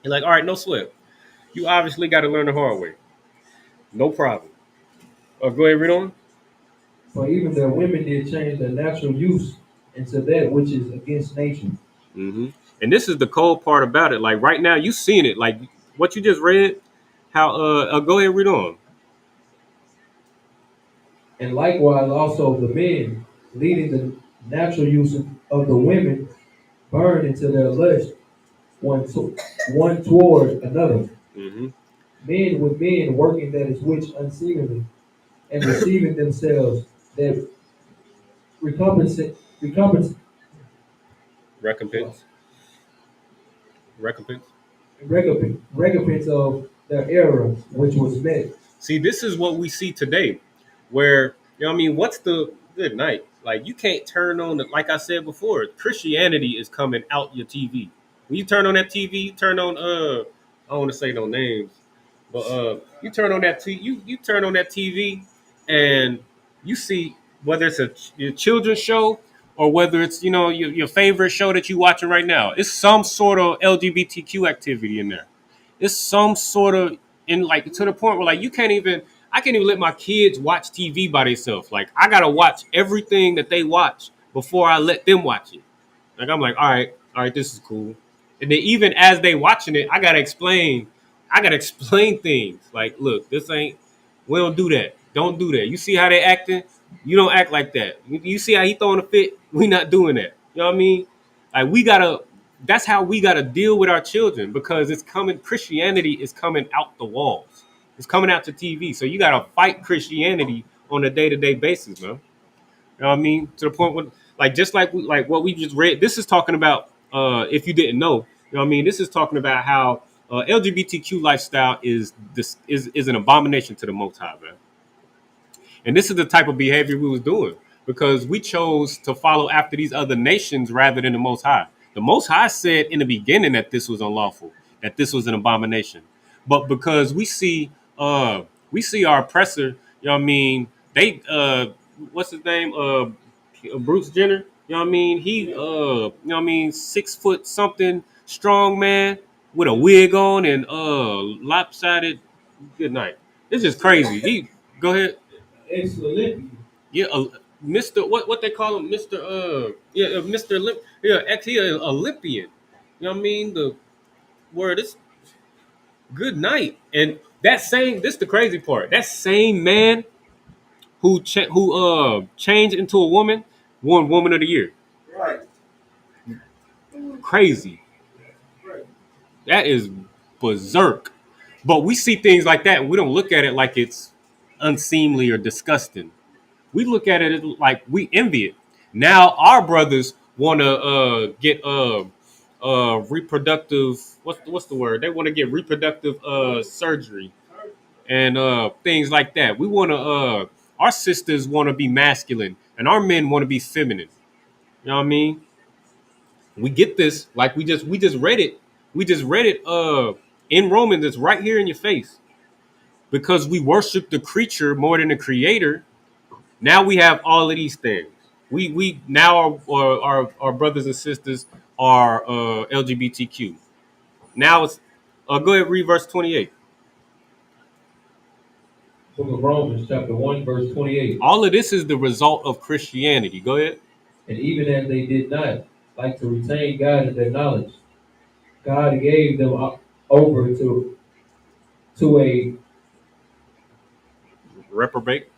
He's like, all right, no sweat. You obviously got to learn the hard way. No problem. Go ahead, read on. For even their women did change their natural use into that which is against nature. Mm-hmm. And this is the cold part about it. Like right now, you seen it. Like what you just read. How? Go ahead, read on. And likewise also the men, leading the natural use of the women, burned into their lust, one toward another. Mm-hmm. Men with men working that is which unseemly, and receiving themselves that recompense of their error which was met. See, this is what we see today, where you know what I mean. What's the good night? Like you can't turn on the, like I said before, Christianity is coming out your TV. When you turn on that TV, you turn on I don't want to say no names, but you turn on that you turn on that TV and you see whether it's a children's show or whether it's your favorite show that you're watching right now. It's some sort of LGBTQ activity in there. It's some sort of in like to the point where like you can't even. I can't even let my kids watch TV by themselves. Like I gotta watch everything that they watch before I let them watch it. Like I'm like, all right, this is cool. And then even as they watching it, I gotta explain things. Like, look, this ain't. We don't do that. Don't do that. You see how they acting? You don't act like that. You see how he throwing a fit? We not doing that. You know what I mean? Like we gotta. That's how we gotta deal with our children because it's coming. Christianity is coming out the walls. It's coming out to TV. So you gotta fight Christianity on a day-to-day basis, man. You know what I mean? To the point where, like, just like what we just read, this is talking about, if you didn't know, you know what I mean? This is talking about how LGBTQ lifestyle is an abomination to the Most High, man. And this is the type of behavior we was doing because we chose to follow after these other nations rather than the Most High. The Most High said in the beginning that this was unlawful, that this was an abomination. But because we see our oppressor, you know what I mean? They what's his name? Bruce Jenner. You know what I mean? He you know what I mean, 6 foot something strong man with a wig on and lopsided. Good night. It's just crazy. He go ahead. Ex-Olympian. Yeah, Mr. What they call him, Mr. Mr. Yeah, he an Olympian. You know what I mean? The word is good night. And that same, this the crazy part. That same man who changed into a woman won Woman of the Year. Right. Crazy. That is berserk. But we see things like that and we don't look at it like it's unseemly or disgusting. We look at it like we envy it. Now our brothers want to get reproductive. What's the word? They want to get reproductive surgery and things like that. We want to. Our sisters want to be masculine, and our men want to be feminine. You know what I mean? We get this like we just read it. We just read it in Romans. It's right here in your face because we worship the creature more than the creator. Now we have all of these things. We now our brothers and sisters are LGBTQ. Now it's go ahead read verse 28. Book of Romans, chapter 1, verse 28. All of this is the result of Christianity. Go ahead. And even as they did not like to retain God in their knowledge, God gave them over to a reprobate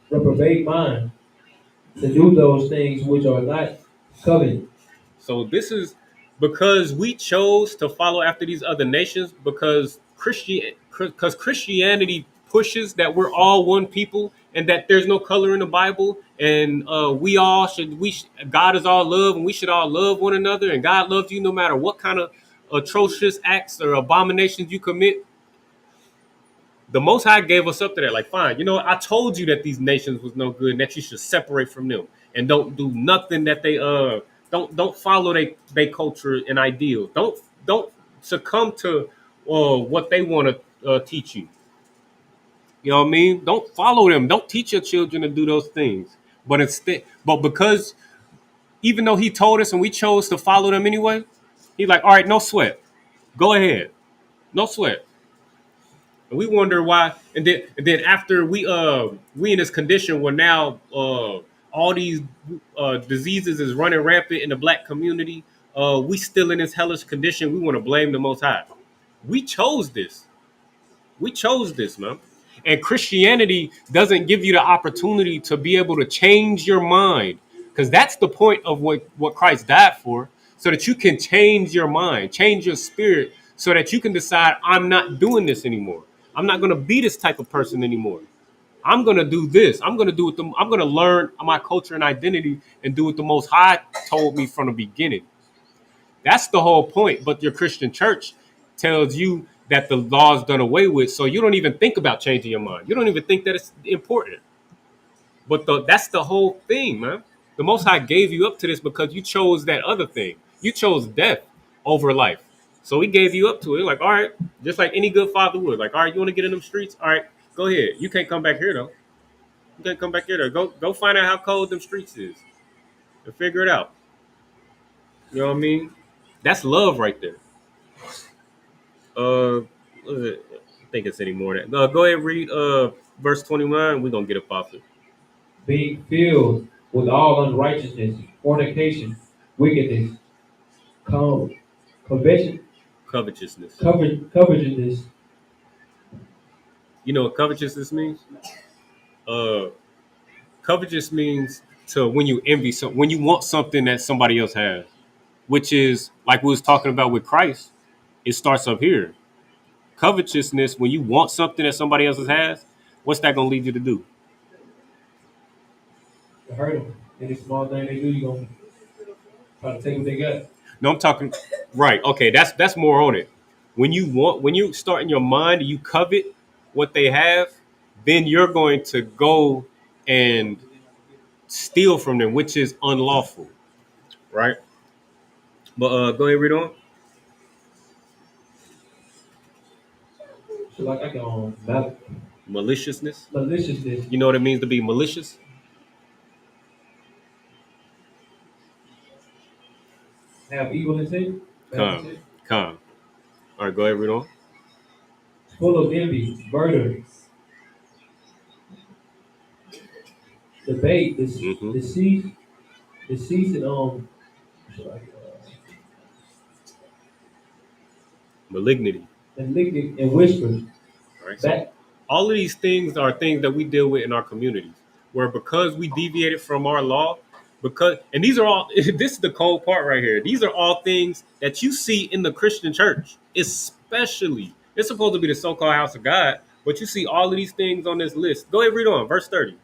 mind to do those things which are not coveted. So this is because we chose to follow after these other nations because Christianity pushes that we're all one people and that there's no color in the Bible and God is all love and we should all love one another and God loves you no matter what kind of atrocious acts or abominations you commit. The Most High gave us up to that. Like, fine, you know what? I told you that these nations was no good and that you should separate from them and don't do nothing that they don't follow they culture and ideals. Don't succumb to what they want to teach you. You know what I mean? Don't follow them. Don't teach your children to do those things. But because even though he told us and we chose to follow them anyway, he's like, all right, no sweat. Go ahead. No sweat. And we wonder why. And then after we in this condition where now all these diseases is running rampant in the black community, we still in this hellish condition. We want to blame the Most High. We chose this. We chose this, man. And Christianity doesn't give you the opportunity to be able to change your mind, because that's the point of what Christ died for, so that you can change your mind, change your spirit, so that you can decide, I'm not doing this anymore. I'm not going to be this type of person anymore. I'm going to do this. I'm going to learn my culture and identity and do what the Most High told me from the beginning. That's the whole point. But your Christian church tells you that the law is done away with, so you don't even think about changing your mind. You don't even think that it's important. But that's the whole thing, man. The Most High gave you up to this because you chose that other thing. You chose death over life. So he gave you up to it. Like, all right, just like any good father would. Like, all right, you want to get in them streets? All right, go ahead. You can't come back here, though. You can't come back here, though. Go find out how cold them streets is and figure it out. You know what I mean? That's love right there. What is it? I think it's any more than that. Go ahead and read verse 29, we're gonna get up off it. Being filled with all unrighteousness, fornication, wickedness, com- covet- Covetousness. covetousness, You know what covetousness means? Uh, covetous means to when you envy some, when you want something that somebody else has, which is like we was talking about with Christ. It starts up here. Covetousness, when you want something that somebody else has, what's that gonna lead you to do? to hurt them. Any small thing they do, you gonna try to take what they got. No, I'm talking right. Okay, that's more on it. When you start in your mind, you covet what they have, then you're going to go and steal from them, which is unlawful, right? But go ahead, read on. So like I can Maliciousness. maliciousness, You know what it means to be malicious? have evil intent, bad Calm, intent, calm. All right, go ahead, read on. full of envy, murder, debate, Mm-hmm. deceit, and Malignity. malignant and whispers. All right. So That all of these things are things that we deal with in our communities, where because we deviated from our law, because and these are all this is the cold part right here. These are all things that you see in the Christian church, especially. It's supposed to be the so-called house of God, but you see all of these things on this list. Go ahead, read on, verse 30.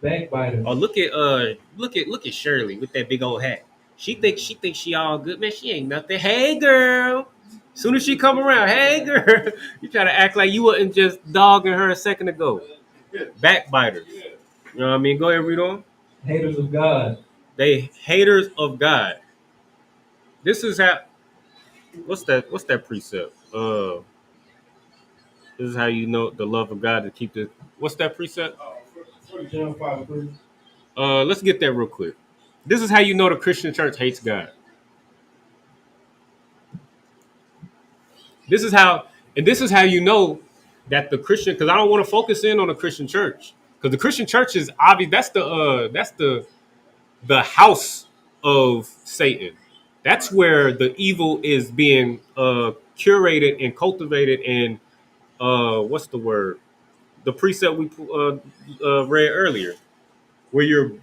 backbiters, Oh, look at Shirley with that big old hat. She thinks she all good, man. She ain't nothing. Hey, girl. Soon as she come around, hey, girl. You try to act like you wasn't just dogging her a second ago. Backbiters. You know what I mean? Go ahead, read on. haters of God, They haters of God. This is how. What's that precept? This is how you know the love of God to keep the. What's that precept? John 5:3. Let's get that real quick. This is how you know the Christian church hates God. This is how you know that the Christian, because I don't want to focus in on the Christian church, because the Christian church is obvious. That's the house of Satan. That's where the evil is being curated and cultivated. And what's the word? The precept we read earlier, where you're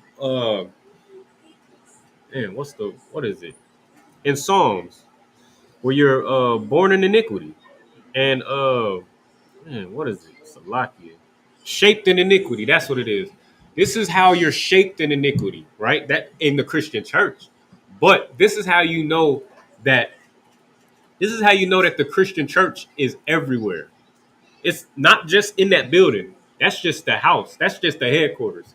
man, what is it in Psalms, where you're born in iniquity and man, what is it? Salakia. Shaped in iniquity. That's what it is. This is how you're shaped in iniquity, right? That in the Christian church. But that this is how you know that the Christian church is everywhere. It's not just in that building. That's just the house. That's just the headquarters.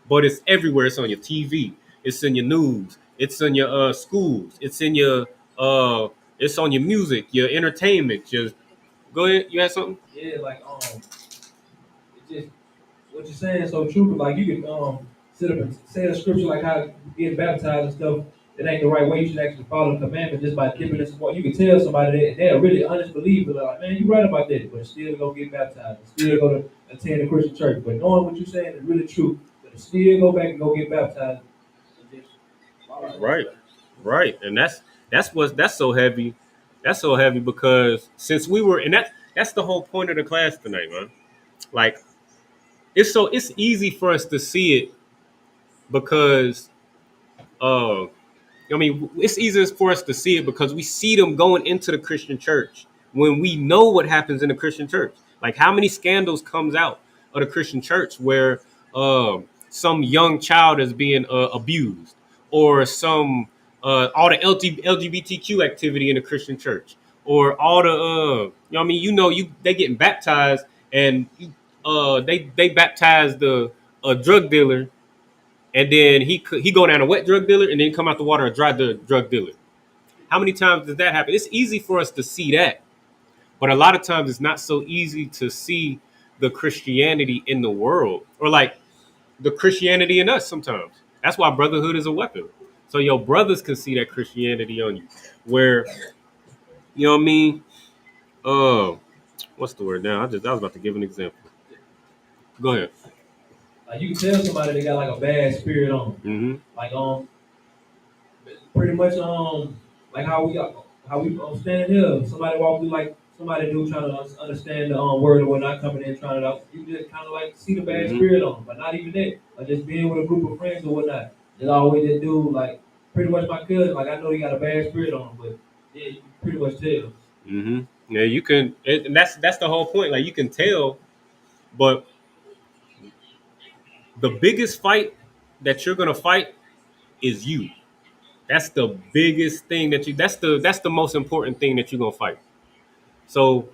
But it's everywhere. It's on your TV. It's in your news. It's in your schools. It's on your music, your entertainment. Just go ahead. You had something? Yeah, like it just what you're saying is so true. But like you can sit up and say a scripture like how getting baptized and stuff. It ain't the right way. You should actually follow the commandment just by dipping in some water. You can tell somebody that they're a really honest believer. They're like, man, you right about that, but still go get baptized. Still go to attend a Christian church. But knowing what you're saying is really true. But still go back and go get baptized. Right, right, and that's so heavy. That's so heavy because since we were, and that's the whole point of the class tonight, man. Like it's easy for us to see it because I mean, it's easier for us to see it because we see them going into the Christian church when we know what happens in the Christian church. Like how many scandals comes out of the Christian church where some young child is being abused, or some all the LGBTQ activity in the Christian church, or all the they getting baptized and they baptized the a drug dealer, and then he go down a wet drug dealer and then come out the water a dry drug dealer. How many times does that happen? It's easy for us to see that, but a lot of times it's not so easy to see the Christianity in the world, or like the Christianity in us sometimes. That's why brotherhood is a weapon. So your brothers can see that Christianity on you. Where, you know what I mean? What's the word now? I was about to give an example. Go ahead. Like you can tell somebody they got like a bad spirit on them. Mm-hmm. Like pretty much like how we standing here. Somebody walk through like somebody do trying to understand the word or whatnot coming in trying to out. You just kind of like see the bad Mm-hmm. spirit on them, but not even that. Like just being with a group of friends or whatnot. Just always that dude like pretty much my cousin. Like I know he got a bad spirit on him, but yeah, you pretty much tell. Mm-hmm. Yeah, you can. And that's the whole point. Like you can tell, but the biggest fight that you're gonna fight is you. That's the biggest thing that you. That's the most important thing that you're gonna fight. So,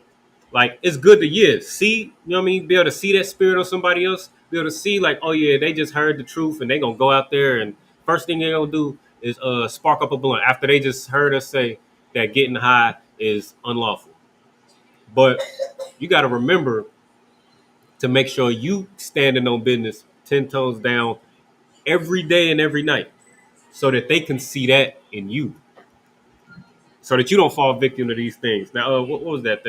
like, it's good to see. You know what I mean? Be able to see that spirit on somebody else. Be able to see like, oh yeah, they just heard the truth and they gonna go out there and first thing they gonna do is spark up a blunt after they just heard us say that getting high is unlawful. But you got to remember to make sure you standing on business 10 toes down every day and every night so that they can see that in you so that you don't fall victim to these things. Now, what was that?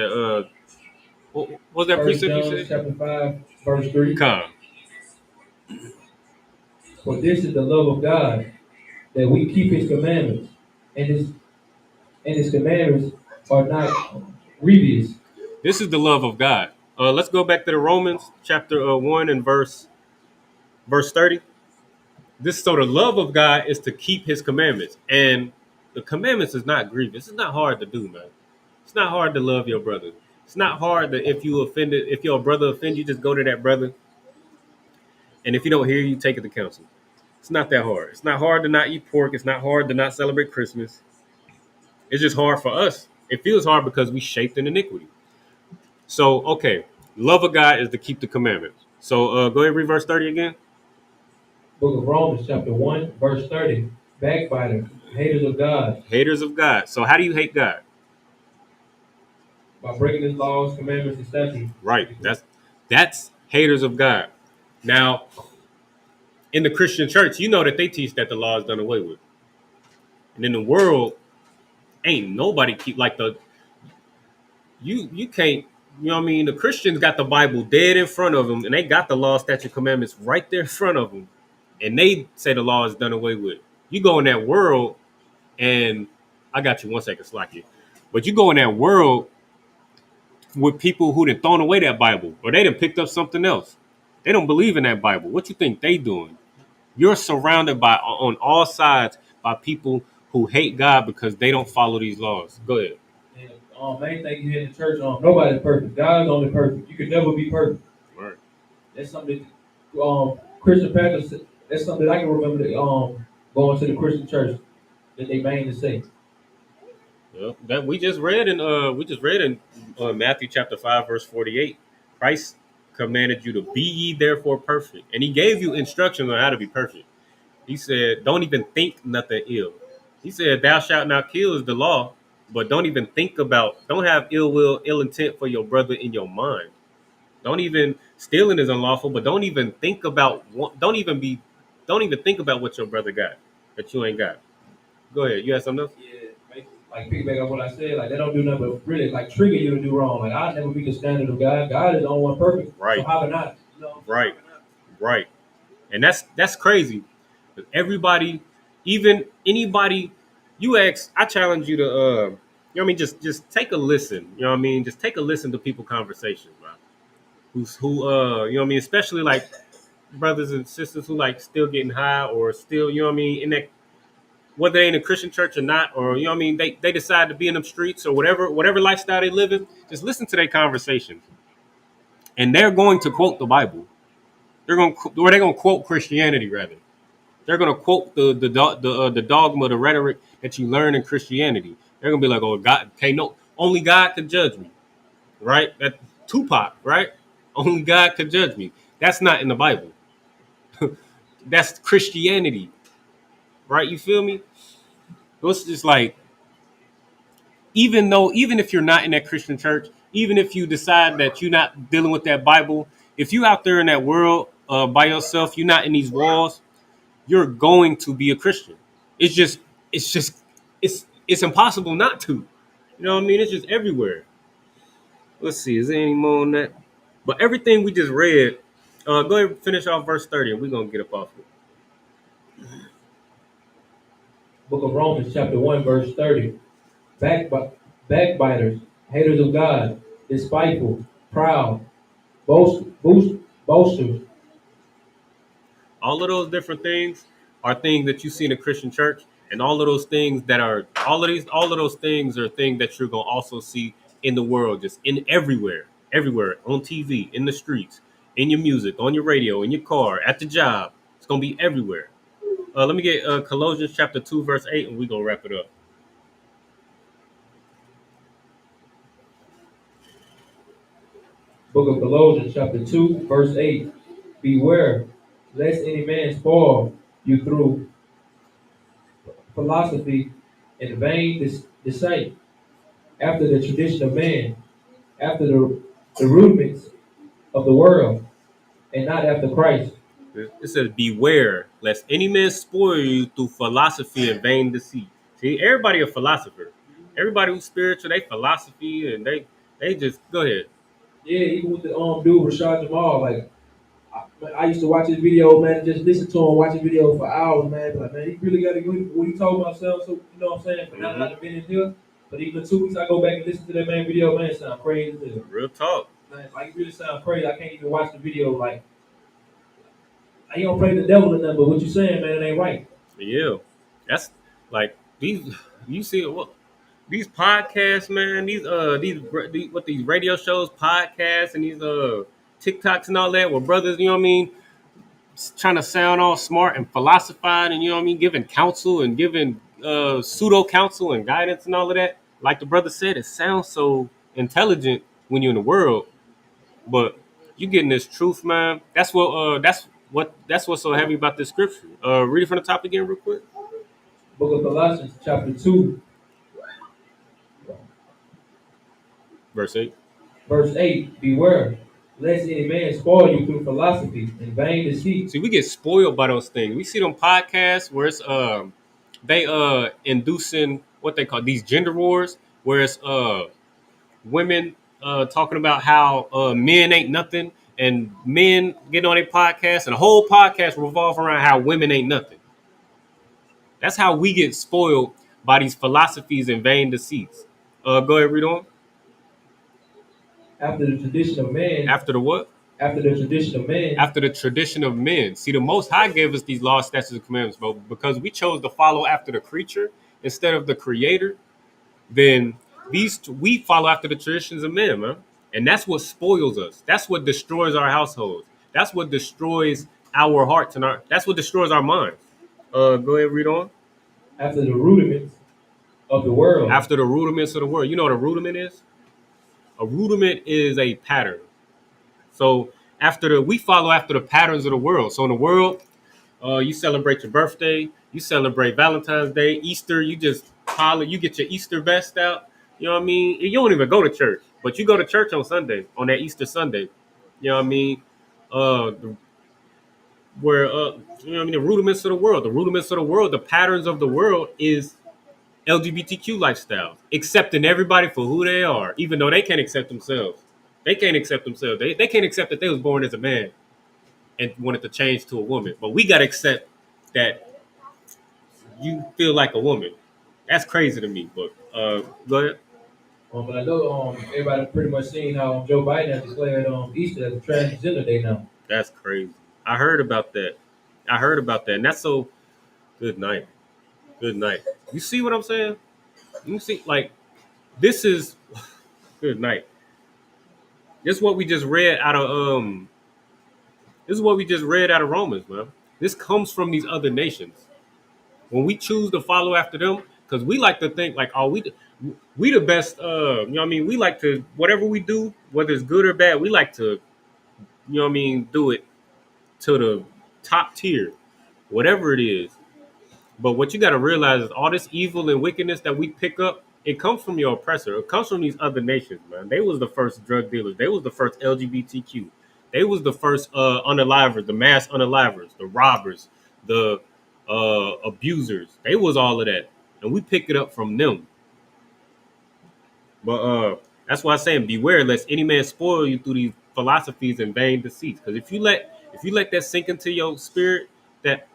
What was that First precept you John said? chapter 5, verse 3. Come. For this is the love of God, that we keep his commandments, and his commandments are not grievous. This is the love of God. Let's go back to the Romans chapter 1 and verse 30. This so the love of God is to keep his commandments. And the commandments is not grievous. It's not hard to do, man. It's not hard to love your brother. It's not hard that if your brother offend you, just go to that brother. And if you don't hear you, take it to counsel. It's not that hard. It's not hard to not eat pork. It's not hard to not celebrate Christmas. It's just hard for us. It feels hard because we shaped in iniquity. So, okay, love of God is to keep the commandments. So go ahead and read verse 30 again. Book of Romans, chapter 1, verse 30. Backbiter, haters of God, Haters of God. So how do you hate God? by breaking his laws, commandments, and statutes. Right. That's haters of God. Now, in the Christian church, you know that they teach that the law is done away with. And in the world, ain't nobody keep like you can't, you know what I mean? The Christians got the Bible dead in front of them and they got the law, statute, commandments right there in front of them. And they say the law is done away with. You go in that world and I got you 1 second, Slacky. But you go in that world with people who done thrown away that Bible or they done picked up something else. They don't believe in that Bible. What you think they doing? You're surrounded by on all sides by people who hate God because they don't follow these laws. Go ahead. And main thing you hear in the church, nobody's perfect. God's only perfect. You can never be perfect. Right. That's something that Christian pastors. That's something that I can remember that going to the Christian church that they mainly say. Yeah, that we just read in Matthew chapter 5 verse 48. Christ commanded you to be ye therefore perfect, and he gave you instructions on how to be perfect. He said, "Don't even think nothing ill." He said, "Thou shalt not kill" is the law, but don't even don't have ill will, ill intent for your brother in your mind. Don't even stealing is unlawful, but don't even think about don't even think about what your brother got that you ain't got. Go ahead. You have something else? Yeah, like piggyback on what I said, like they don't do nothing but really like trigger you to do wrong. Like I'll never be the standard of God. God is the only one perfect. Right. So how can I? You know? Right. Right. And that's crazy. Everybody, even anybody, you ask, I challenge you to, you know what I mean? Just take a listen. You know what I mean? Just take a listen to people conversations, bro. You know what I mean? Especially like brothers and sisters who like still getting high or still, you know what I mean? In that, whether they in a Christian church or not, or, you know what I mean? They decide to be in them streets or whatever lifestyle they live in. Just listen to their conversations. And they're going to quote the Bible. They're going to quote Christianity rather. They're going to quote the dogma, the rhetoric that you learn in Christianity. They're going to be like, "Oh, God, okay, no, only God can judge me," right? That Tupac, right? Only God can judge me. That's not in the Bible. That's Christianity, right? You feel me? It's just like, even if you're not in that Christian church, even if you decide that you're not dealing with that Bible, if you out there in that world by yourself, you're not in these walls, you're going to be a Christian. It's just it's impossible not to. You know what I mean? It's just everywhere. Let's see, is there any more on that? But everything we just read, Go ahead and finish off verse 30, and we're gonna get up off it. Book of Romans, chapter 1, verse 30. Backbiters, haters of God, despiteful, proud, boasters. All of those different things are things that you see in a Christian church, and all of those things are things that you're gonna also see in the world, just in everywhere, on TV, in the streets, in your music, on your radio, in your car, at the job. It's gonna be everywhere. Let me get Colossians chapter 2, verse 8, and we're gonna wrap it up. Book of Colossians, chapter 2, verse 8. Beware, lest any man spoil you through philosophy and vain deceit, after the tradition of man, after the rudiments of the world, and not after Christ. It says, beware, lest any man spoil you through philosophy and vain deceit. See, everybody a philosopher. Everybody who's spiritual, they philosophy, and they just, go ahead. Yeah, even with the dude Rashad Jamal, like I used to watch his video, man, just listen to him, watch his video for hours, man. But man, he really got to go what he told myself. So you know what I'm saying? But now that I've been in here, but even 2 weeks I go back and listen to that man video, man, it sound crazy. Real talk. Man, like it really sound crazy. I can't even watch the video. Like I don't pray the devil or nothing, but what you saying, man, it ain't right. Yeah, that's like these. You see what these podcasts, man? These radio shows, podcasts, and these TikToks and all that, where brothers, you know what I mean, trying to sound all smart and philosophizing, and you know what I mean, giving counsel and giving pseudo counsel and guidance and all of that. Like the brother said, it sounds so intelligent when you're in the world, but you getting this truth, man. That's what's so heavy about this scripture. Read it from the top again, real quick. Book of Colossians, chapter 2, Verse 8. verse 8. Beware, lest any man spoil you through philosophy and vain deceit. See, we get spoiled by those things. We see them podcasts where it's they inducing what they call these gender wars, where it's women talking about how men ain't nothing, and men getting on a podcast, and the whole podcast revolve around how women ain't nothing. That's how we get spoiled by these philosophies and vain deceits. Go ahead, read on. After the tradition of man. After the what? After the tradition of man. After the tradition of men. See, the Most High gave us these laws, statutes, and commandments, but because we chose to follow after the creature instead of the Creator, then we follow after the traditions of men, man. And that's what spoils us. That's what destroys our households. That's what destroys our hearts and that's what destroys our minds. Go ahead, read on. After the rudiments of the world. After the rudiments of the world. You know what a rudiment is? A rudiment is a pattern. So we follow after the patterns of the world. So in the world, you celebrate your birthday, you celebrate Valentine's Day, Easter, you just you get your Easter vest out. You know what I mean? You don't even go to church, but you go to church on Sunday, on that Easter Sunday. You know what I mean? You know what I mean? The rudiments of the world. The rudiments of the world, the patterns of the world is LGBTQ lifestyles, accepting everybody for who they are, even though they can't accept themselves. They can't accept themselves. They can't accept that they was born as a man and wanted to change to a woman. But we got to accept that you feel like a woman. That's crazy to me. But go ahead. But I know everybody pretty much seen how Joe Biden has declared Easter as a transgender day now. That's crazy. I heard about that. And that's so good night. Good night. You see what I'm saying? You see, like, this is good night. This is what we just read out of Romans, man. This comes from these other nations. When we choose to follow after them, because we like to think like, oh, we the best. You know what I mean? We like to, whatever we do, whether it's good or bad, we like to, you know what I mean, do it to the top tier, whatever it is. But what you got to realize is all this evil and wickedness that we pick up, it comes from your oppressor. It comes from these other nations, man. They was the first drug dealers. They was the first LGBTQ. They was the first unalivers, the mass unalivers, the robbers, the abusers. They was all of that. And we pick it up from them. But that's why I'm saying beware lest any man spoil you through these philosophies and vain deceits. Because if you let If you let that sink into your spirit, that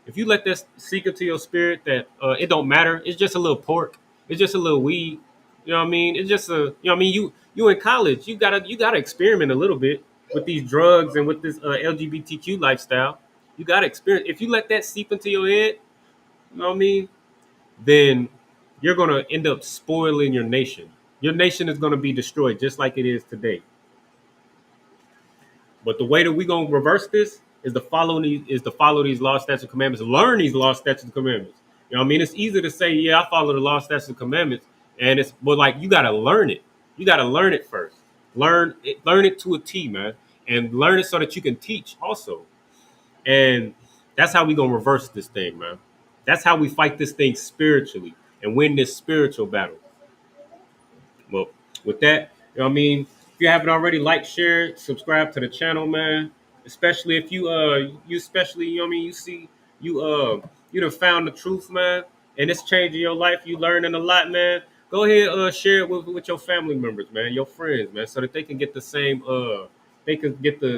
if you let that sink into your spirit, that it don't matter. It's just a little pork. It's just a little weed. You know what I mean? It's just a, you know what I mean? You in college, you gotta experiment a little bit with these drugs and with this LGBTQ lifestyle. You gotta experience. If you let that seep into your head, you know what I mean? Then you're gonna end up spoiling your nation. Your nation is gonna be destroyed just like it is today. But the way that we're gonna reverse this is to follow these law, statutes, and commandments, learn these law, statutes, and commandments. You know what I mean? It's easy to say, yeah, I follow the law, statutes, and commandments, and it's but like you gotta learn it. You gotta learn it first. Learn it to a T, man, and learn it so that you can teach also. And that's how we gonna reverse this thing, man. That's how we fight this thing spiritually and win this spiritual battle. Well, with that, you know what I mean? If you haven't already, like, share, subscribe to the channel, man. Especially if you especially, you know what I mean, you see you done found the truth, man, and it's changing your life, you learning a lot, man. Go ahead, share it with your family members, man, your friends, man, so that they can get the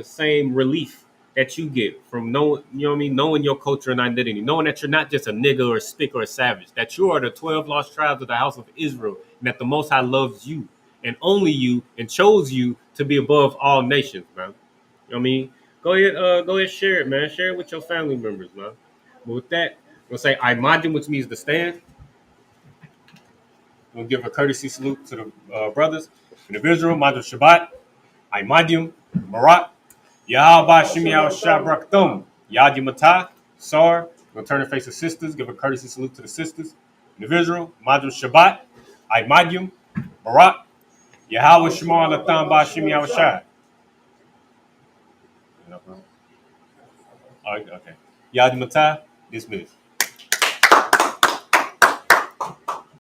same relief that you get from knowing, you know what I mean, knowing your culture and identity, knowing that you're not just a nigga or a spick or a savage, that you are the 12 lost tribes of the house of Israel, and that the Most High loves you and only you and chose you to be above all nations, man. You know what I mean? Go ahead, share it, man. Share it with your family members, man. But with that, I'm gonna say I Imagine, which means to stand. I'm gonna give a courtesy salute to the brothers in Israel, Madhu Shabbat, I Imagine, Barak. Yahweh Shimi Al Shabrakthum, Yadi Matah, Sar. We're going to turn and face the sisters, give a courtesy salute to the sisters. Individual, Madhu Shabbat, Imadium, Barak, Yahweh Shema Latam Ba Shimi Al Shai. Okay. Yadi Matah, dismissed.